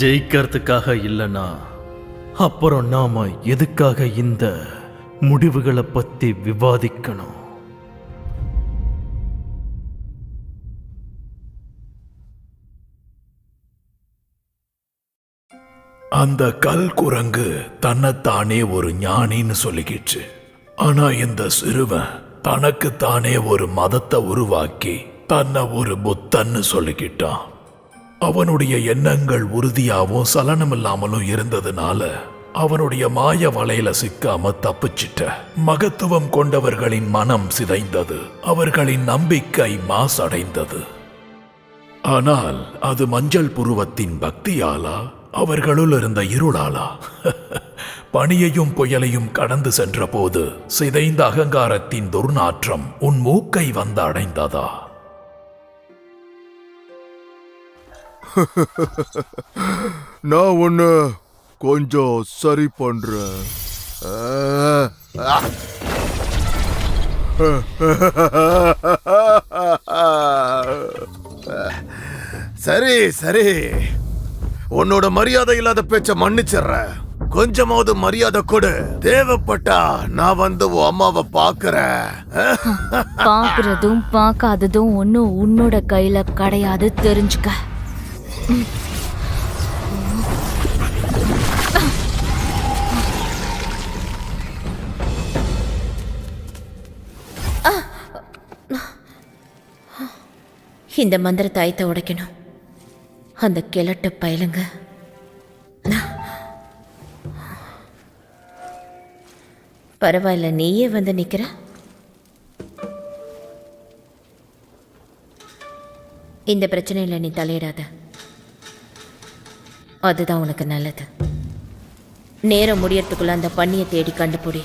ஜெயிக்கிறதுக்காக இல்லைன்னா அப்புறம் நாம எதுக்காக இந்த முடிவுகளை பத்தி விவாதிக்கணும்? அந்த கல் குரங்கு தன்னைத்தானே ஒரு ஞானின்னு சொல்லிக்கிச்சு. ஆனா இந்த சிறுவன் தனக்குத்தானே ஒரு மதத்தை உருவாக்கி தன்னை ஒரு புத்தன்னு சொல்லிக்கிட்டான். அவனுடைய எண்ணங்கள் உறுதியாகவும் சலனமில்லாமலும் இருந்ததுனால அவனுடைய மாய வலையில சிக்காம தப்பிச்சிட்ட. மகத்துவம் கொண்டவர்களின் மனம் சிதைந்தது, அவர்களின் நம்பிக்கை மாசடைந்தது. ஆனால் அது மஞ்சள் புருவத்தின் பக்தியாலா, அவர்களுள் இருந்த இருளாலா? பனியையும் புயலையும் கடந்து சென்ற போது சிதைந்த அகங்காரத்தின் துர்நாற்றம் உன் மூக்கை வந்து அடைந்ததா? நான் ஒன்னு கொஞ்சம் சரி பண்றேன். சரி சரி, உன்னோட மரியாதை இல்லாத பேச்ச மன்னிச்சிடுறேன். கொஞ்சமாவது மரியாதை கொடு. தேவைப்பட்டா நான் வந்து உன் அம்மாவை பாக்குறேன். பாக்குறதும் பார்க்காததும் ஒன்னும் உன்னோட கையில கிடையாது, தெரிஞ்சுக்க. இந்த மந்திர தாயத்தை உடைக்கணும். அந்த கிழட்டு பயலுங்க பரவாயில்ல, நீயே வந்து நிக்கிற. இந்த பிரச்சனையில் நீ தலையிடாத, அதுதான் உனக்கு நல்லது. நேரம் முடியறதுக்குள்ள அந்த பண்ணியை தேடி கண்டுபிடி.